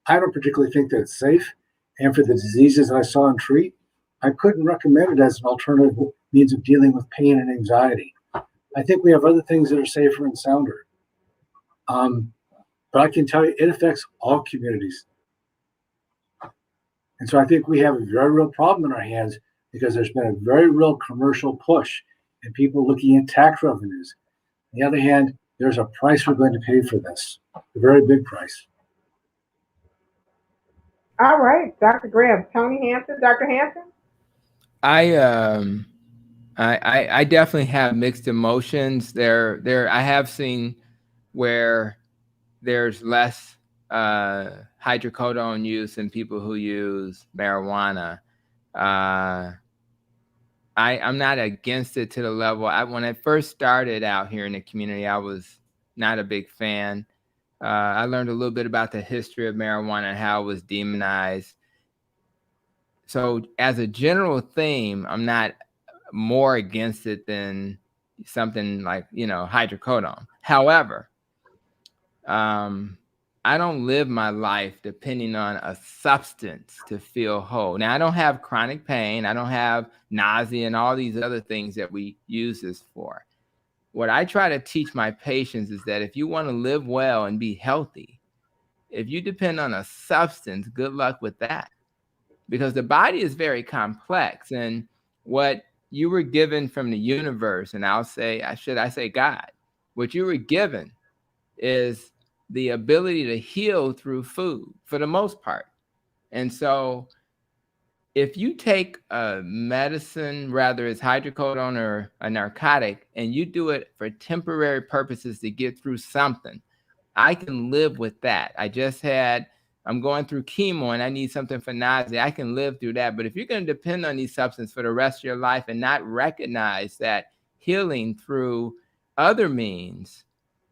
I don't particularly think that it's safe. And for the diseases that I saw and treat, I couldn't recommend it as an alternative means of dealing with pain and anxiety. I think we have other things that are safer and sounder. But I can tell you, it affects all communities. And so I think we have a very real problem in our hands because there's been a very real commercial push and people looking at tax revenues. On the other hand, there's a price we're going to pay for this, a very big price. All right, Dr. Graham. Tony Hampton, Dr. Hampton? I definitely have mixed emotions. I have seen where there's less hydrocodone use in people who use marijuana. I'm not against it to the level. When I first started out here in the community, I was not a big fan. I learned a little bit about the history of marijuana and how it was demonized. So as a general theme, I'm not more against it than something like, hydrocodone. However, I don't live my life depending on a substance to feel whole. Now, I don't have chronic pain. I don't have nausea and all these other things that we use this for. What I try to teach my patients is that if you want to live well and be healthy, if you depend on a substance, good luck with that. Because the body is very complex. And what you were given from the universe, and I say God, what you were given is the ability to heal through food for the most part. And so if you take a medicine, whether it's hydrocodone or a narcotic, and you do it for temporary purposes to get through something, I can live with that. I'm going through chemo and I need something for nausea. I can live through that. But if you're going to depend on these substances for the rest of your life and not recognize that healing through other means,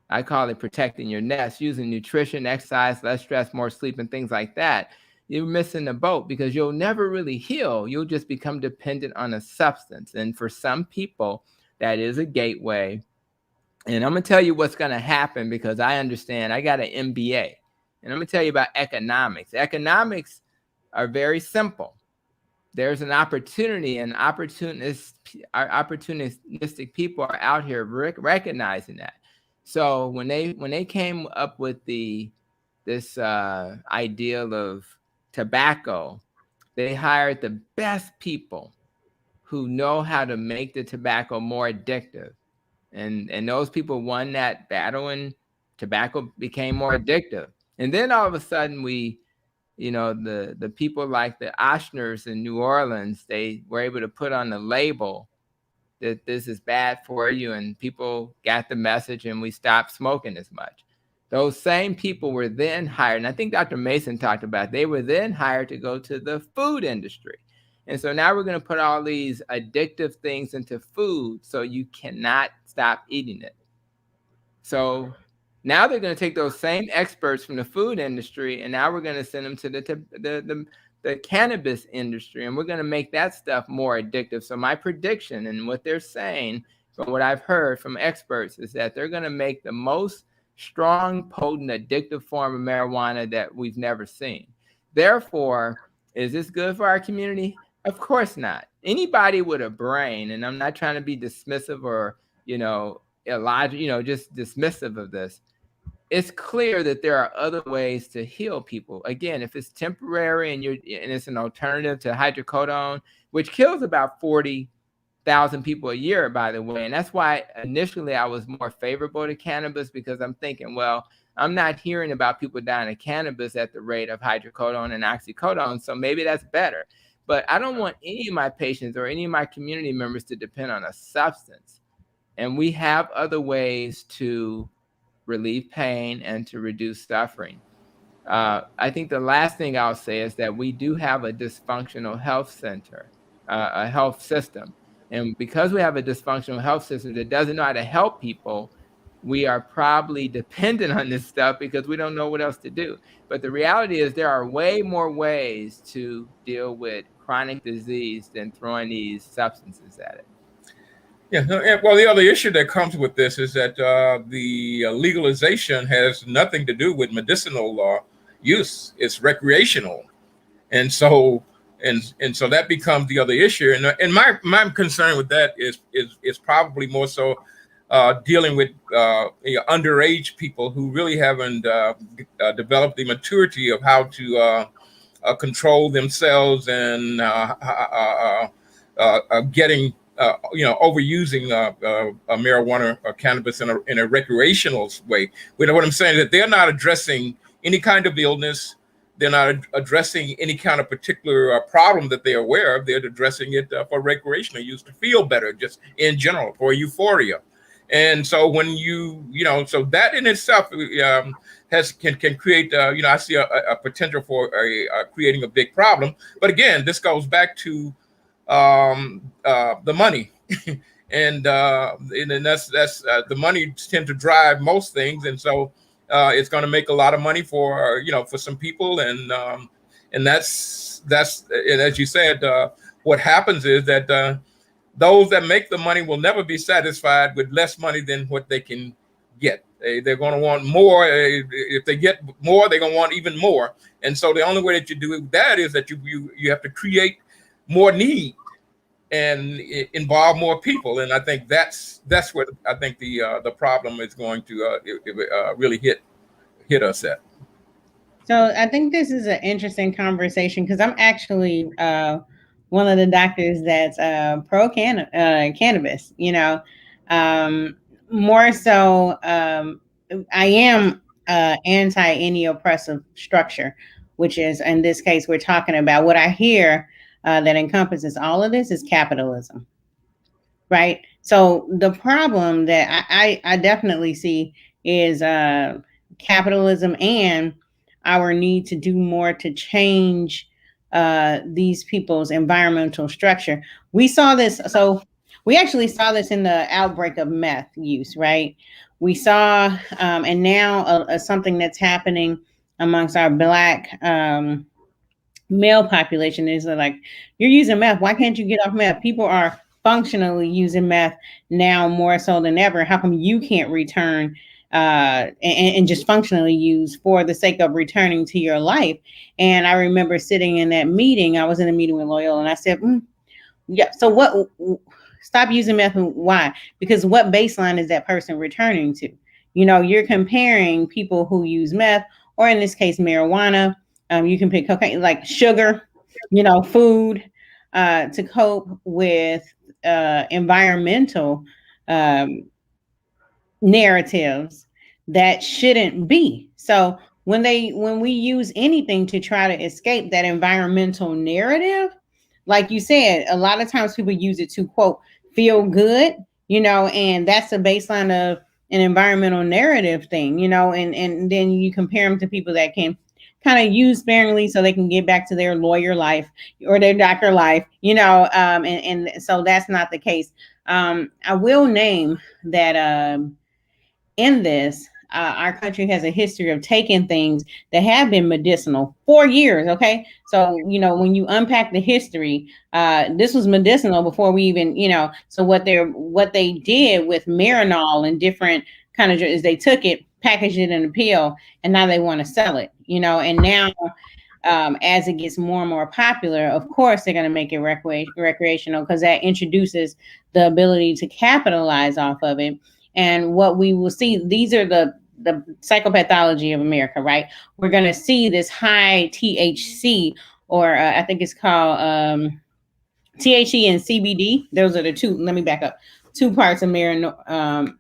I call it protecting your nest, using nutrition, exercise, less stress, more sleep, and things like that, you're missing the boat because you'll never really heal. You'll just become dependent on a substance. And for some people, that is a gateway. And I'm going to tell you what's going to happen because I understand. I got an MBA. And I'm going to tell you about economics. Economics are very simple. There's an opportunity, and opportunistic people are out here recognizing that. So when they came up with this ideal of tobacco, they hired the best people who know how to make the tobacco more addictive. And those people won that battle and tobacco became more addictive. And then all of a sudden we you know, the people like the Oshners in New Orleans, they were able to put on the label that this is bad for you, and people got the message and we stopped smoking as much. Those same people were then hired, and I think Dr. Mason talked about, they were then hired to go to the food industry. And so now we're going to put all these addictive things into food so you cannot stop eating it. So now they're going to take those same experts from the food industry, and now we're going to send them to the cannabis industry, and we're going to make that stuff more addictive. So my prediction, and what they're saying from what I've heard from experts, is that they're going to make the most strong, potent, addictive form of marijuana that we've never seen. Therefore, is this good for our community? Of course not. Anybody with a brain, and I'm not trying to be dismissive or, illogical, just dismissive of this. It's clear that there are other ways to heal people. Again, if it's temporary and it's an alternative to hydrocodone, which kills about 40,000 people a year, by the way. And that's why initially I was more favorable to cannabis, because I'm thinking, well, I'm not hearing about people dying of cannabis at the rate of hydrocodone and oxycodone, so maybe that's better. But I don't want any of my patients or any of my community members to depend on a substance. And we have other ways to relieve pain and to reduce suffering. I think the last thing I'll say is that we do have a dysfunctional health center, a health system. And because we have a dysfunctional health system that doesn't know how to help people, we are probably dependent on this stuff because we don't know what else to do. But the reality is there are way more ways to deal with chronic disease than throwing these substances at it. Yeah, well, the other issue that comes with this is that the legalization has nothing to do with medicinal use. It's recreational, and so that becomes the other issue. And my concern with that is probably more so dealing with underage people who really haven't developed the maturity of how to control themselves and getting. Overusing marijuana or cannabis in a recreational way. What I'm saying is that they're not addressing any kind of illness. They're not addressing any kind of particular problem that they're aware of. They're addressing it for recreational use to feel better, just in general, for euphoria. And so when so that in itself can create, I see a potential for creating a big problem. But again, this goes back to the money, and that's the money tend to drive most things, and so it's going to make a lot of money for for some people, and that's and as you said, what happens is that those that make the money will never be satisfied with less money than what they can get. They're going to want more. If they get more, they're going to want even more, and so the only way that you do that is that you have to create more need and involve more people, and I think that's what I think the problem is going to really hit us at. So I think this is an interesting conversation because I'm actually one of the doctors that's pro cannabis. More so, I am anti any oppressive structure, which is in this case we're talking about. What I hear that encompasses all of this is capitalism, right? So the problem that I definitely see is capitalism and our need to do more to change these people's environmental structure. We saw this, so we actually saw this in the outbreak of meth use, right? We saw, and now something that's happening amongst our Black male population is like, you're using meth. Why can't you get off meth? People are functionally using meth now more so than ever. How come you can't return and just functionally use for the sake of returning to your life? And I remember sitting in that meeting. I was in a meeting with Loyola, and I said, yeah, so what? Stop using meth. Why? Because what baseline is that person returning to? You're comparing people who use meth, or in this case, marijuana. You can pick cocaine, like sugar, food, to cope with environmental narratives that shouldn't be. So when we use anything to try to escape that environmental narrative, like you said, a lot of times people use it to quote feel good, and that's the baseline of an environmental narrative thing, and then you compare them to people that can kind of use sparingly so they can get back to their lawyer life or their doctor life, and so that's not the case. I will name that in this, our country has a history of taking things that have been medicinal for years. Okay, so when you unpack the history, this was medicinal before we even, So what they did with Marinol and different kind of is they took it, packaged it in a pill, and now they want to sell it. And now. As it gets more and more popular, of course, they're going to make it recreational because that introduces the ability to capitalize off of it. And what we will see, these are the psychopathology of America, right? We're going to see this high THC, or I think it's called THC and CBD. Those are the two. Let me back up. Two parts of marijuana,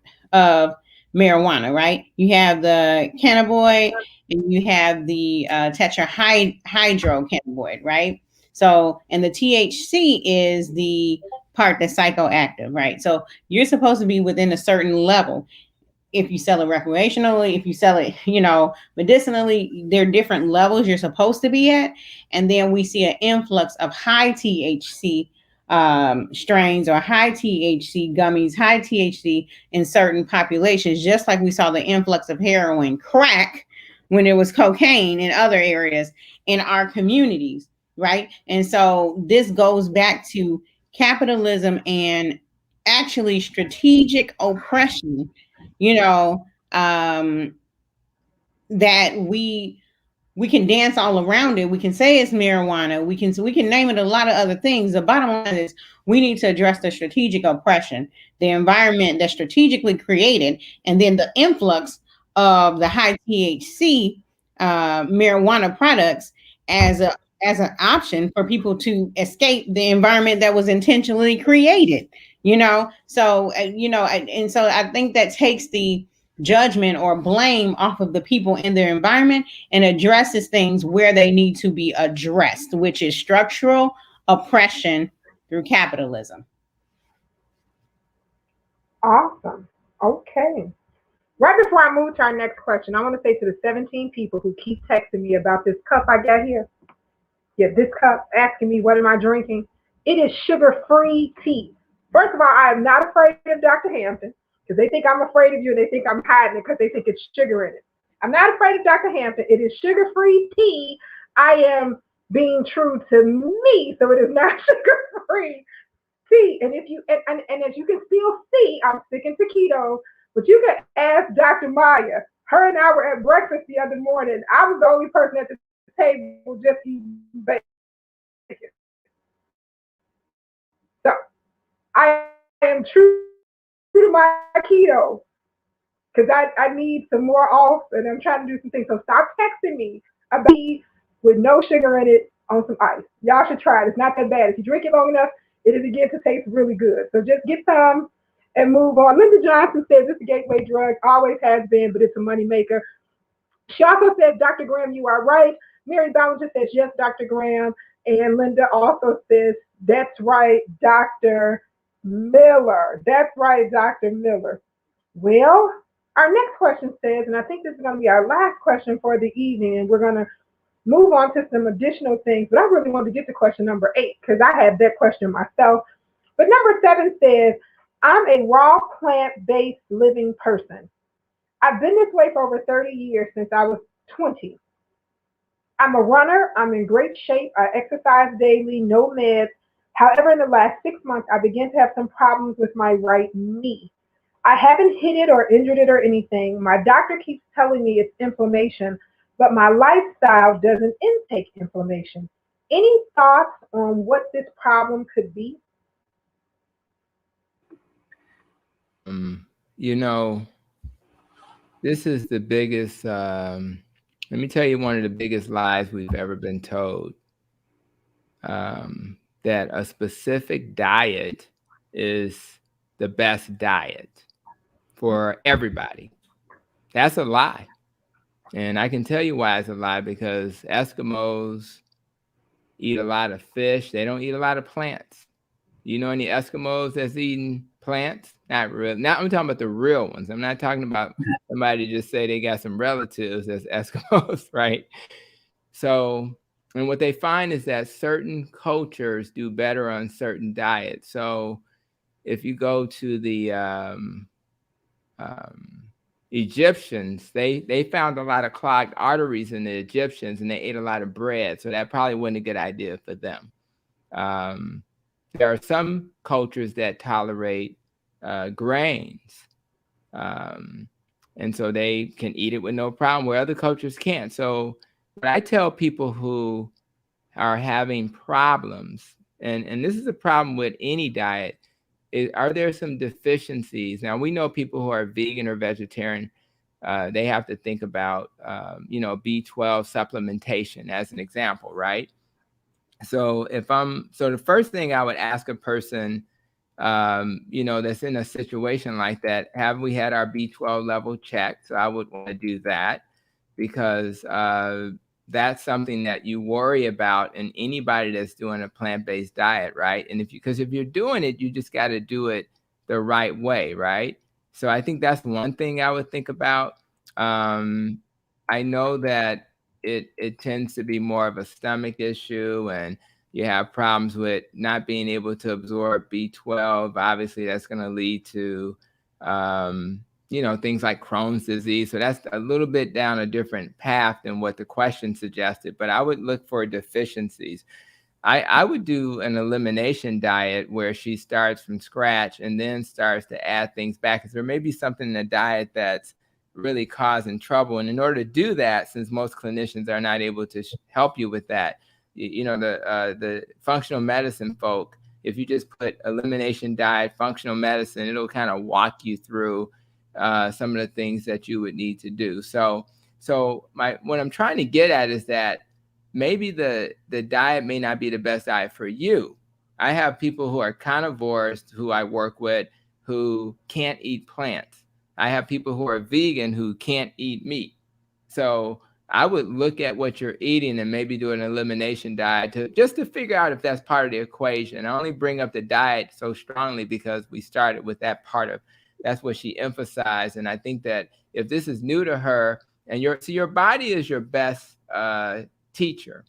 right? You have the cannabinoid and you have the tetrahydrocannabinoid, right? So, and the THC is the part that's psychoactive, right? So you're supposed to be within a certain level. If you sell it recreationally, if you sell it, medicinally, there are different levels you're supposed to be at. And then we see an influx of high THC strains or high THC gummies, high THC in certain populations, just like we saw the influx of heroin, crack when it was cocaine in other areas in our communities, right? And so this goes back to capitalism and actually strategic oppression, that we can dance all around it. We can say it's marijuana. We can name it a lot of other things. The bottom line is we need to address the strategic oppression, the environment that's strategically created, and then the influx of the high THC marijuana products as an option for people to escape the environment that was intentionally created. So and so I think that takes the judgment or blame off of the people in their environment and addresses things where they need to be addressed, which is structural oppression through capitalism. Awesome. Okay. Right before I move to our next question, I want to say to the 17 people who keep texting me about this cup I got here. Yeah, this cup, asking me what am I drinking. It is sugar-free tea. First of all, I am not afraid of Dr. Hampton because they think I'm afraid of you and they think I'm hiding it because they think it's sugar in it. I'm not afraid of Dr. Hampton. It is sugar-free tea. I am being true to me, so it is not sugar-free tea. And if you and as you can still see, I'm sticking to keto, but you can ask Dr. Maya. Her and I were at breakfast the other morning. I was the only person at the table just eating bacon. So I am true to my keto because I need some more off and I'm trying to do some things. So stop texting me about tea with no sugar in it on some ice. Y'all should try it. It's not that bad. If you drink it long enough, it is again to taste really good. So just get some and move on. Linda Johnson says it's a gateway drug, always has been, but it's a money maker. She also says, Dr. Graham, you are right. Mary Ballinger says, yes, Dr. Graham. And Linda also says, that's right, Dr. Miller. That's right, Dr. Miller. Well, our next question says, and I think this is going to be our last question for the evening, and we're going to move on to some additional things, but I really wanted to get to question number 8 because I had that question myself. But number 7 says, I'm a raw plant-based living person. I've been this way for over 30 years since I was 20. I'm a runner. I'm in great shape. I exercise daily, no meds. However, in the last 6 months, I began to have some problems with my right knee. I haven't hit it or injured it or anything. My doctor keeps telling me it's inflammation, but my lifestyle doesn't intake inflammation. Any thoughts on what this problem could be? This is the biggest, let me tell you one of the biggest lies we've ever been told, that a specific diet is the best diet for everybody. That's a lie. And I can tell you why it's a lie, because Eskimos eat a lot of fish. They don't eat a lot of plants. You know any Eskimos that's eating plants? Not real. Now I'm talking about the real ones. I'm not talking about somebody just say they got some relatives that's Eskimos, right? So, and what they find is that certain cultures do better on certain diets. So if you go to the Egyptians, they found a lot of clogged arteries in the Egyptians, and they ate a lot of bread. So that probably wasn't a good idea for them. There are some cultures that tolerate grains. And so they can eat it with no problem, where other cultures can't. So what I tell people who are having problems, and this is a problem with any diet, are there some deficiencies? Now, we know people who are vegan or vegetarian, they have to think about, B12 supplementation as an example, right? So so the first thing I would ask a person, that's in a situation like that, have we had our B12 level checked? So I would want to do that, because that's something that you worry about in anybody that's doing a plant-based diet, right? And because if you're doing it, you just got to do it the right way, right? So I think that's one thing I would think about. I know that it tends to be more of a stomach issue, and you have problems with not being able to absorb B12. Obviously, that's going to lead to things like Crohn's disease. So that's a little bit down a different path than what the question suggested, but I would look for deficiencies. I would do an elimination diet where she starts from scratch and then starts to add things back, because there may be something in the diet that's really causing trouble. And in order to do that, since most clinicians are not able to help you with that, the functional medicine folk, if you just put elimination diet, functional medicine, it'll kind of walk you through some of the things that you would need to do. So what I'm trying to get at is that maybe the diet may not be the best diet for you. I have people who are carnivores who I work with who can't eat plants. I have people who are vegan who can't eat meat. So I would look at what you're eating and maybe do an elimination diet to figure out if that's part of the equation. I only bring up the diet so strongly because we started with that part of, that's what she emphasized. And I think that if this is new to her, and your body is your best teacher.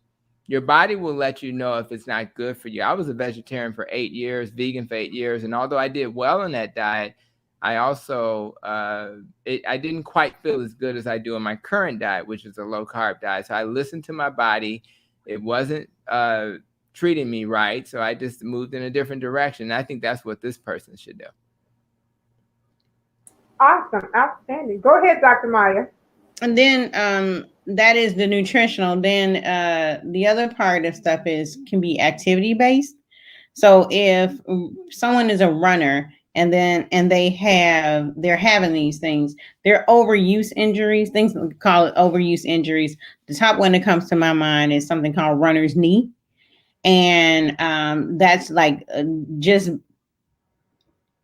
Your body will let you know if it's not good for you. I was a vegetarian for 8 years, vegan for 8 years. And although I did well in that diet, I also, I didn't quite feel as good as I do in my current diet, which is a low carb diet. So I listened to my body. It wasn't treating me right. So I just moved in a different direction. And I think that's what this person should do. Awesome. Outstanding. Go ahead, Dr. Maya. And then that is the nutritional. Then the other part of stuff can be activity based. So if someone is a runner and they're having these things, they're overuse injuries, things we call it overuse injuries. The top one that comes to my mind is something called runner's knee. And that's like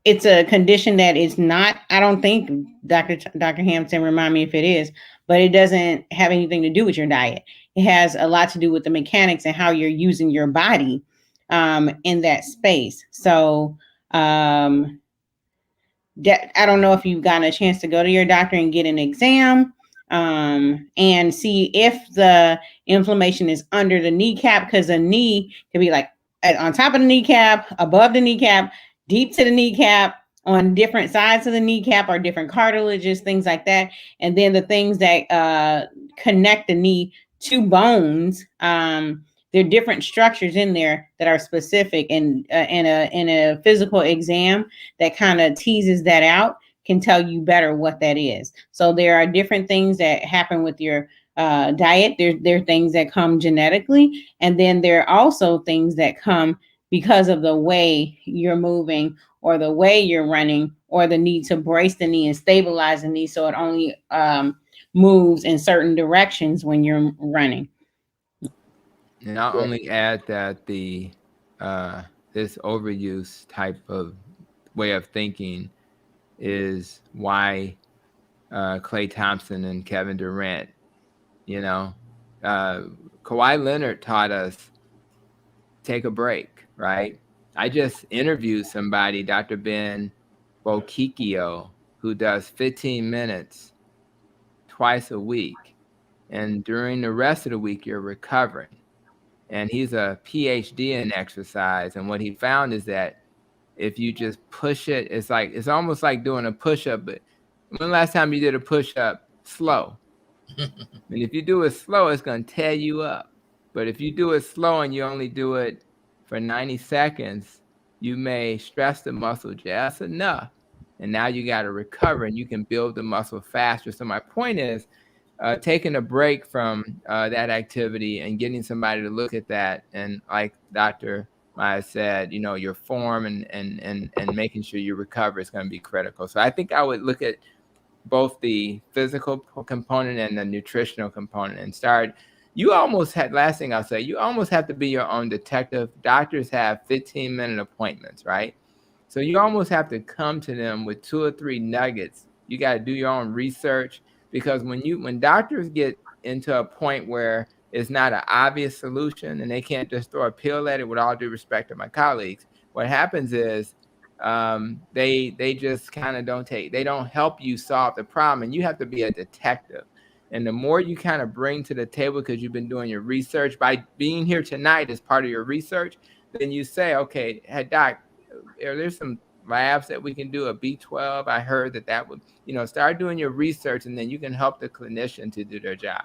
it's a condition that is not, I don't think, Dr. Hampton, remind me if it is, but it doesn't have anything to do with your diet. It has a lot to do with the mechanics and how you're using your body in that space. So I don't know if you've gotten a chance to go to your doctor and get an exam and see if the inflammation is under the kneecap, because a knee can be like on top of the kneecap, above the kneecap, deep to the kneecap, on different sides of the kneecap or different cartilages, things like that. And then the things that connect the knee to bones, there are different structures in there that are specific, and in a physical exam that kind of teases that out can tell you better what that is. So there are different things that happen with your diet. There are things that come genetically, and then there are also things that come because of the way you're moving or the way you're running or the need to brace the knee and stabilize the knee so it only moves in certain directions when you're running. And I'll only add that this overuse type of way of thinking is why Klay Thompson and Kevin Durant Kawhi Leonard taught us take a break, right? I just interviewed somebody, Dr. Ben Bokikio, who does 15 minutes twice a week. And during the rest of the week, you're recovering. And he's a PhD in exercise. And what he found is that if you just push it, it's almost like doing a push-up. But when the last time you did a push-up slow? And if you do it slow, it's going to tear you up. But if you do it slow and you only do it for 90 seconds, you may stress the muscle just enough. And now you got to recover and you can build the muscle faster. So my point is taking a break from that activity and getting somebody to look at that. And like Dr. Maya said, your form and making sure you recover is going to be critical. So I think I would look at both the physical component and the nutritional component and start. Last thing I'll say, you almost have to be your own detective. Doctors have 15-minute appointments, right? So you almost have to come to them with 2 or 3 nuggets. You got to do your own research, because when doctors get into a point where it's not an obvious solution and they can't just throw a pill at it, with all due respect to my colleagues, what happens is they just kind of they don't help you solve the problem, and you have to be a detective. And the more you kind of bring to the table, because you've been doing your research, by being here tonight as part of your research, then you say, okay, hey, doc, are there some labs that we can do a B12? I heard that would, start doing your research, and then you can help the clinician to do their job.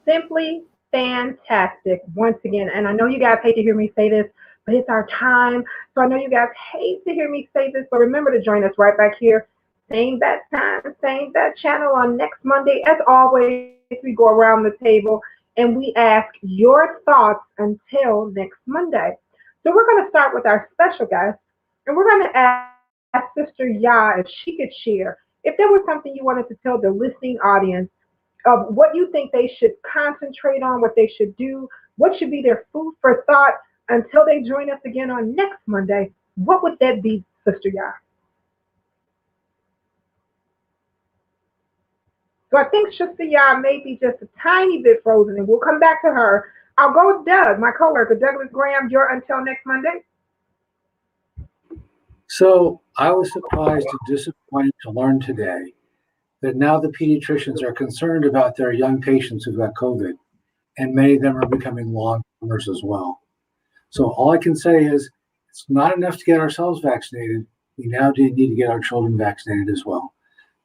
Simply fantastic once again. And I know you guys hate to hear me say this, but it's our time. So I know you guys hate to hear me say this, but remember to join us right back here. Same that time, same that channel on next Monday. As always, we go around the table and we ask your thoughts until next Monday. So we're going to start with our special guest, and we're going to ask Sister Ya if she could share if there was something you wanted to tell the listening audience of what you think they should concentrate on, what they should do, what should be their food for thought until they join us again on next Monday. What would that be, Sister Ya? So I think Sister Ya may be just a tiny bit frozen, and we'll come back to her. I'll go with Doug, my coworker, Douglas Graham. Your until next Monday. So I was surprised and disappointed to learn today that now the pediatricians are concerned about their young patients who've got COVID, and many of them are becoming long-termers as well. So all I can say is it's not enough to get ourselves vaccinated. We now do need to get our children vaccinated as well.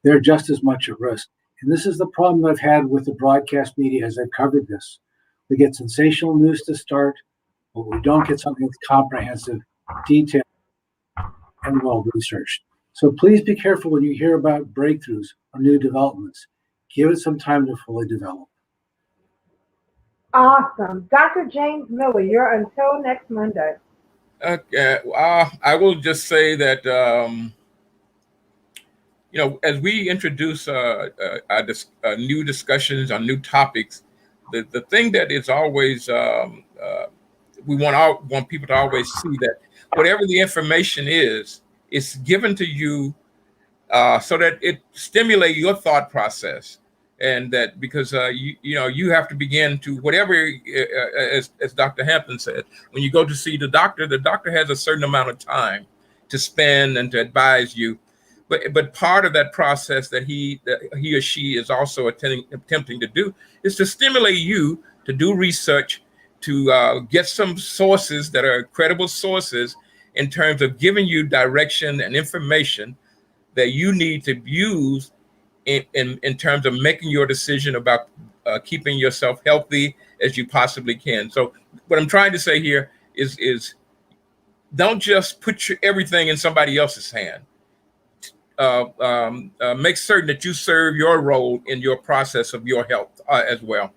They're just as much at risk. And this is the problem I've had with the broadcast media as I've covered this. We get sensational news to start, but we don't get something that's comprehensive, detailed, and well-researched. So please be careful when you hear about breakthroughs or new developments. Give it some time to fully develop. Awesome. Dr. James Miller, you're until next Monday. Okay. I will just say that, as we introduce new discussions on new topics, the thing that is always, we want people to always see that whatever the information is, it's given to you so that it stimulates your thought process, and that because you have to begin to whatever, as Dr. Hampton said, when you go to see the doctor has a certain amount of time to spend and to advise you, but part of that process that he or she is also attempting to do is to stimulate you to do research, to get some sources that are credible sources in terms of giving you direction and information that you need to use in terms of making your decision about keeping yourself healthy as you possibly can. So what I'm trying to say here is don't just put everything in somebody else's hand. Make certain that you serve your role in your process of your health as well.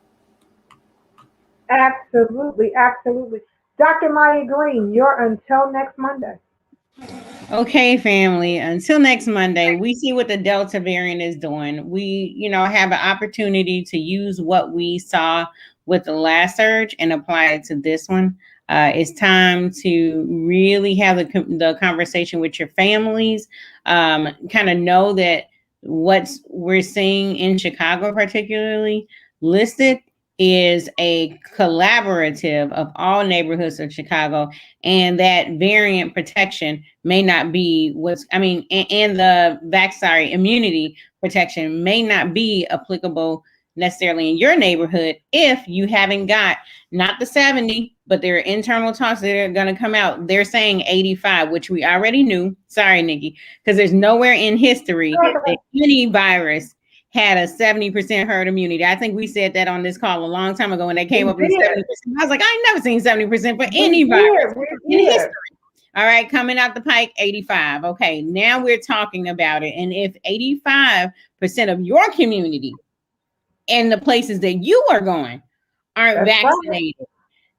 Absolutely, absolutely. Dr. Maya Green, you're until next Monday. Okay, family. Until next Monday, we see what the Delta variant is doing. We, have an opportunity to use what we saw with the last surge and apply it to this one. It's time to really have the conversation with your families. Kind of know that what we're seeing in Chicago, particularly listed, is a collaborative of all neighborhoods of Chicago, and that variant protection may not be and the immunity protection may not be applicable necessarily in your neighborhood if you haven't got not the 70, but there are internal talks that are going to come out. They're saying 85, which we already knew. Sorry, Nikki, because there's nowhere in history that any virus had a 70% herd immunity. I think we said that on this call a long time ago when they came up with 70%. I was like, I ain't never seen 70% for any virus in history. All right, coming out the pike, 85. Okay, now we're talking about it. And if 85% of your community and the places that you are going aren't vaccinated,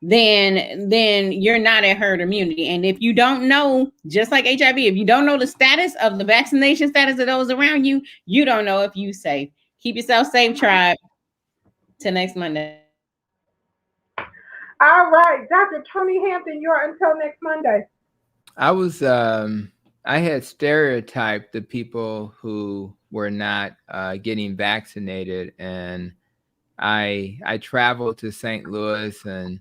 then you're not at herd immunity. And if you don't know, just like HIV, if you don't know the status of the vaccination status of those around you, you don't know if you safe. Keep yourself safe, tribe. Till next Monday. All right, Dr. Tony Hampton, you're until next Monday. I had stereotyped the people who were not getting vaccinated, and I traveled to St. Louis, and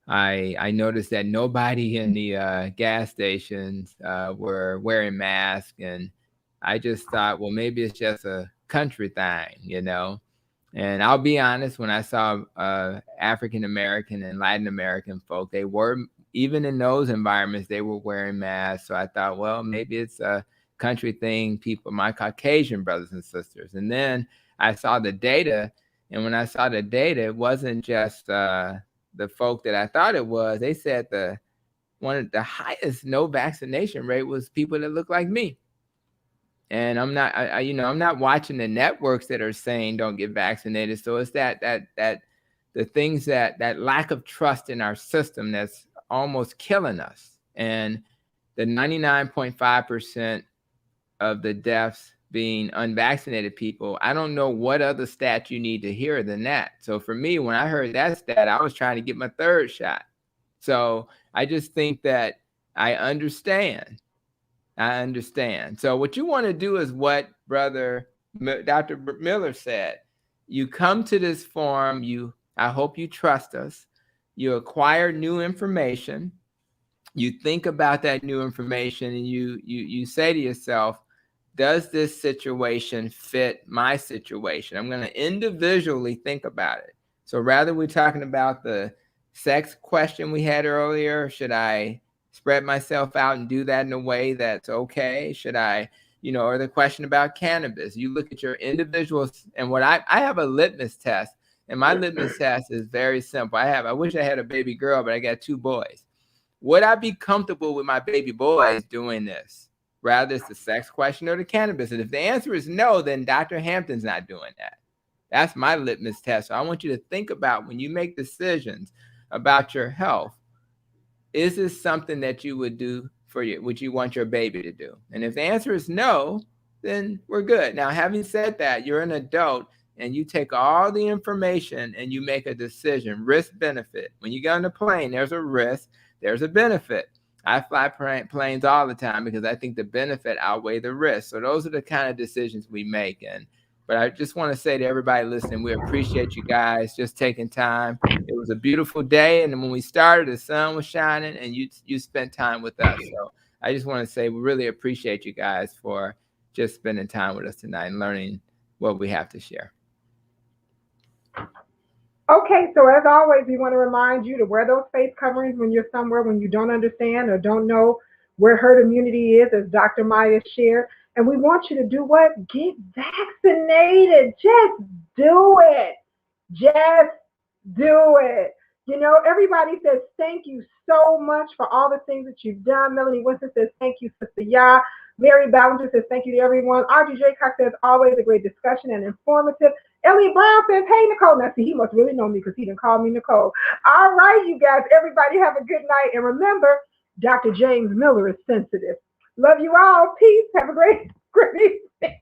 I noticed that nobody in the gas stations were wearing masks, and I just thought, well, maybe it's just a country thing, you know. And I'll be honest, when I saw African American and Latin American folk, they were, even in those environments, they were wearing masks. So I thought, well, maybe it's a country thing, people, my Caucasian brothers and sisters. And then I saw the data, and when I saw the data, it wasn't just the folk that I thought it was. They said one of the highest no vaccination rate was people that look like me. And I'm not, I'm not watching the networks that are saying don't get vaccinated. So it's that the things that lack of trust in our system that's almost killing us. And the 99.5% of the deaths being unvaccinated people, I don't know what other stat you need to hear than that. So for me, when I heard that stat, I was trying to get my third shot. So I just think that I understand. So what you want to do is what Brother Dr. Miller said. You come to this forum, I hope you trust us. You acquire new information. You think about that new information, and you say to yourself, does this situation fit my situation? I'm going to individually think about it. So rather we're talking about the sex question we had earlier, should I spread myself out and do that in a way that's okay? Should I, or the question about cannabis, you look at your individuals, and what I have a litmus test, and my litmus test is very simple. I wish I had a baby girl, but I got 2 boys. Would I be comfortable with my baby boys doing this? Rather it's the sex question or the cannabis. And if the answer is no, then Dr. Hampton's not doing that. That's my litmus test. So I want you to think about, when you make decisions about your health, is this something that you would do for you? Would you want your baby to do? And if the answer is no, then we're good. Now, having said that, you're an adult and you take all the information and you make a decision, risk benefit. When you get on the plane, there's a risk, there's a benefit. I fly planes all the time because I think the benefit outweigh the risk. So those are the kind of decisions we make. But I just want to say to everybody listening, we appreciate you guys just taking time. It was a beautiful day. And when we started, the sun was shining and you spent time with us. So I just want to say we really appreciate you guys for just spending time with us tonight and learning what we have to share. Okay, so as always, we want to remind you to wear those face coverings when you're somewhere when you don't understand or don't know where herd immunity is, as Dr. Maya shared. And we want you to do what? Get vaccinated. Just do it. Just do it. Everybody says thank you so much for all the things that you've done. Melanie Winston says thank you, Sister Ya. Mary Ballinger says thank you to everyone. Audrey J. Cox says always a great discussion and informative. Elliot Brown says, hey, Nicole. Now, see, he must really know me because he didn't call me Nicole. All right, you guys. Everybody have a good night. And remember, Dr. James Miller is sensitive. Love you all. Peace. Have a great evening.